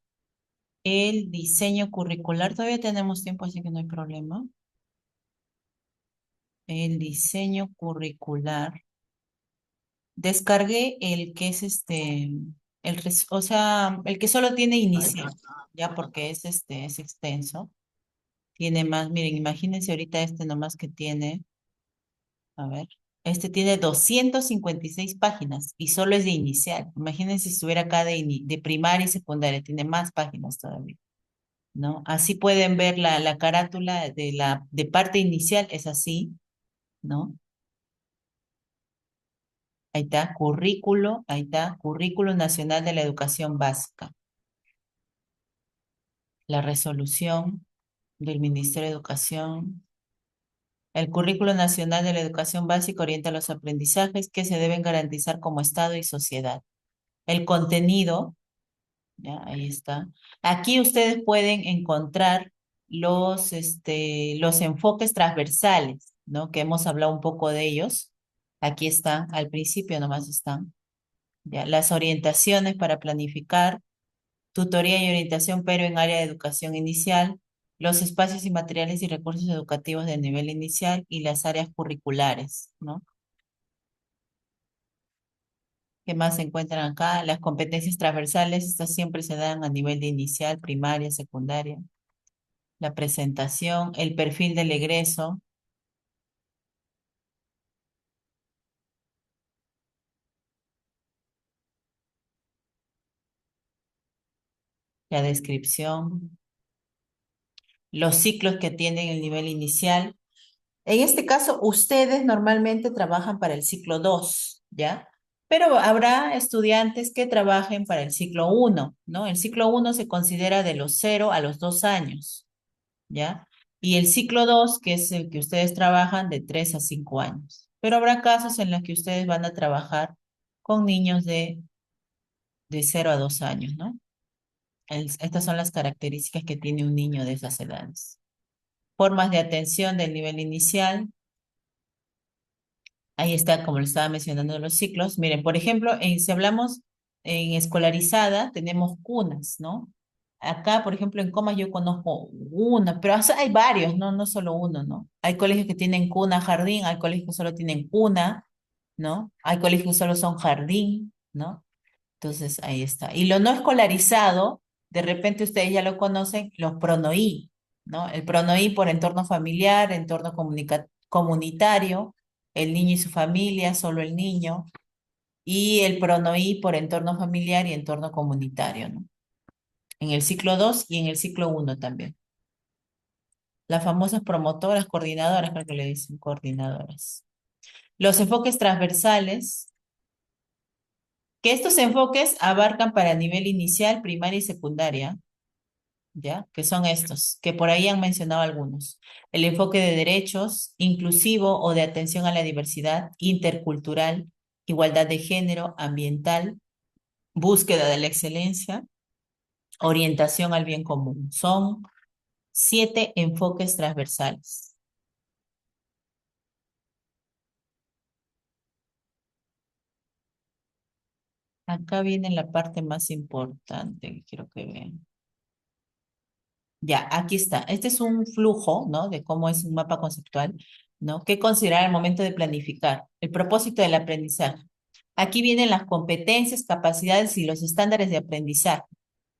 Speaker 1: el diseño curricular. Todavía tenemos tiempo, así que no hay problema. El diseño curricular. Descargué el que es o sea, el que solo tiene inicial, ya porque es extenso. Tiene más, miren, imagínense ahorita nomás que tiene, a ver, tiene 256 páginas y solo es de inicial. Imagínense si estuviera acá de primaria y secundaria, tiene más páginas todavía, ¿no? Así pueden ver la carátula de parte inicial, es así, ¿no? Ahí está, Currículo Nacional de la Educación Básica. La resolución del Ministerio de Educación. El Currículo Nacional de la Educación Básica orienta los aprendizajes que se deben garantizar como Estado y sociedad. El contenido, ya, ahí está. Aquí ustedes pueden encontrar los enfoques transversales, ¿no? Que hemos hablado un poco de ellos. Aquí están, al principio nomás están. Ya, las orientaciones para planificar, tutoría y orientación, pero en área de educación inicial, los espacios y materiales y recursos educativos de nivel inicial y las áreas curriculares, ¿no? ¿Qué más se encuentran acá? Las competencias transversales, estas siempre se dan a nivel de inicial, primaria, secundaria. La presentación, el perfil del egreso, la descripción, los ciclos que atienden el nivel inicial. En este caso, ustedes normalmente trabajan para el ciclo 2, ¿ya? Pero habrá estudiantes que trabajen para el ciclo 1, ¿no? El ciclo 1 se considera de los 0 a los 2 años, ¿ya? Y el ciclo 2, que es el que ustedes trabajan de 3 a 5 años. Pero habrá casos en los que ustedes van a trabajar con niños de 0 a 2 años, ¿no? Estas son las características que tiene un niño de esas edades. Formas de atención del nivel inicial, Ahí está, como le estaba mencionando, los ciclos. Miren, por ejemplo, si hablamos en escolarizada, tenemos cunas, ¿no? Acá, por ejemplo, en Comas yo conozco una, pero hay varios, ¿no? No solo uno, ¿no? Hay colegios que tienen cuna, jardín, hay colegios que solo tienen cuna, ¿no? Hay colegios que solo son jardín, ¿no? Entonces, ahí está. Y lo no escolarizado, de repente ustedes ya lo conocen, los pronoí, ¿no? El pronoí por entorno familiar, entorno comunitario, el niño y su familia, solo el niño, y el pronoí por entorno familiar y entorno comunitario, ¿no? En el ciclo 2 y en el ciclo 1 también. Las famosas promotoras, coordinadoras, creo que le dicen coordinadoras. Los enfoques transversales, que estos enfoques abarcan para nivel inicial, primaria y secundaria, ¿ya? Que son estos, que por ahí han mencionado algunos. El enfoque de derechos, inclusivo o de atención a la diversidad, intercultural, igualdad de género, ambiental, búsqueda de la excelencia, orientación al bien común. Son 7 enfoques transversales. Acá viene la parte más importante que quiero que vean. Ya, aquí está. Este es un flujo, ¿no? De cómo es un mapa conceptual, ¿no? ¿Qué considerar al momento de planificar? El propósito del aprendizaje. Aquí vienen las competencias, capacidades y los estándares de aprendizaje,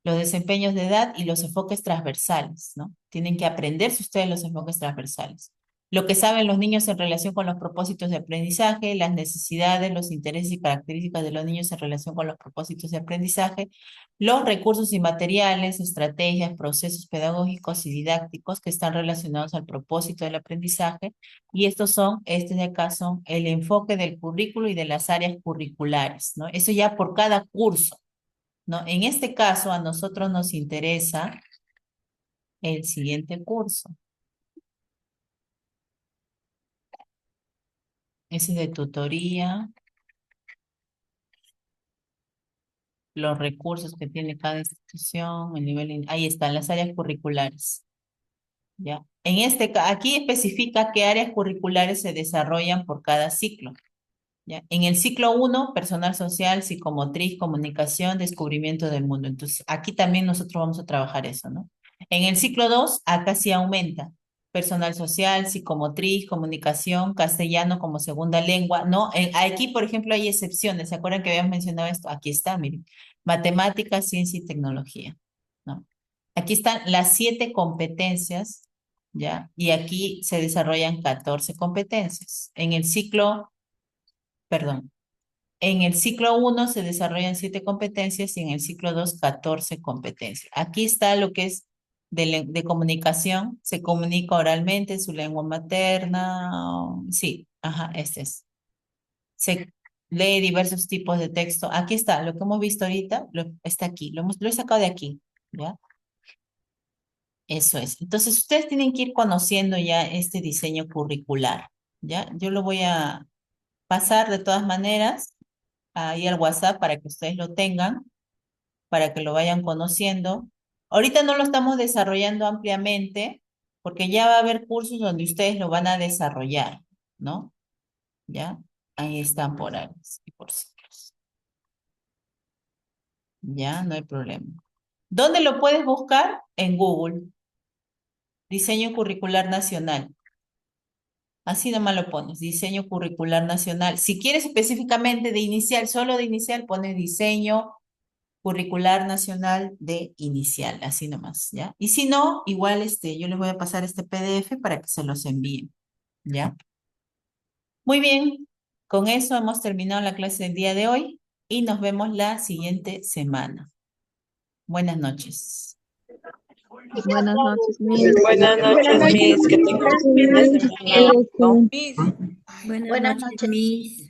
Speaker 1: los desempeños de edad y los enfoques transversales, ¿no? Tienen que aprenderse ustedes los enfoques transversales. Lo que saben los niños en relación con los propósitos de aprendizaje, las necesidades, los intereses y características de los niños en relación con los propósitos de aprendizaje, los recursos y materiales, estrategias, procesos pedagógicos y didácticos que están relacionados al propósito del aprendizaje, y estos son, este de acá son el enfoque del currículo y de las áreas curriculares, ¿no? Eso ya por cada curso, ¿no? En este caso, a nosotros nos interesa el siguiente curso. Ese es de tutoría, los recursos que tiene cada institución, el nivel, ahí están las áreas curriculares. ¿Ya? Aquí especifica qué áreas curriculares se desarrollan por cada ciclo. ¿Ya? En el ciclo 1, personal social, psicomotriz, comunicación, descubrimiento del mundo. Entonces, aquí también nosotros vamos a trabajar eso, ¿no? En el ciclo 2, acá sí aumenta. Personal social, psicomotriz, comunicación, castellano como segunda lengua, ¿no? Aquí, por ejemplo, hay excepciones. ¿Se acuerdan que habíamos mencionado esto? Aquí está, miren. Matemáticas, ciencia y tecnología, ¿no? Aquí están las 7 competencias, ¿ya? Y aquí se desarrollan 14 competencias. Perdón, en el ciclo 1 se desarrollan 7 competencias y en el ciclo 2 14 competencias. Aquí está lo que es de comunicación, se comunica oralmente en su lengua materna, sí, ajá, este es. Se lee diversos tipos de texto. Aquí está, lo que hemos visto ahorita, está aquí, lo he sacado de aquí, ¿ya? Eso es. Entonces, ustedes tienen que ir conociendo ya este diseño curricular, ¿ya? Yo lo voy a pasar de todas maneras ahí al WhatsApp para que ustedes lo tengan, para que lo vayan conociendo. Ahorita no lo estamos desarrollando ampliamente, porque ya va a haber cursos donde ustedes lo van a desarrollar, ¿no? ¿Ya? Ahí están por áreas y por ciclos. Ya, no hay problema. ¿Dónde lo puedes buscar? En Google. Diseño Curricular Nacional. Así nomás lo pones, Diseño Curricular Nacional. Si quieres específicamente de inicial, solo de inicial, pones Diseño Curricular Nacional de Inicial, así nomás, ¿ya? Y si no, igual yo les voy a pasar este PDF para que se los envíen, ¿ya? Muy bien, con eso hemos terminado la clase del día de hoy y nos vemos la siguiente semana. Buenas noches.
Speaker 14: Buenas noches, Miss.
Speaker 18: Buenas noches, Miss. Que tengan un fin de semana.
Speaker 13: Buenas
Speaker 12: Buenas
Speaker 13: noches,
Speaker 12: noches.
Speaker 13: Miss.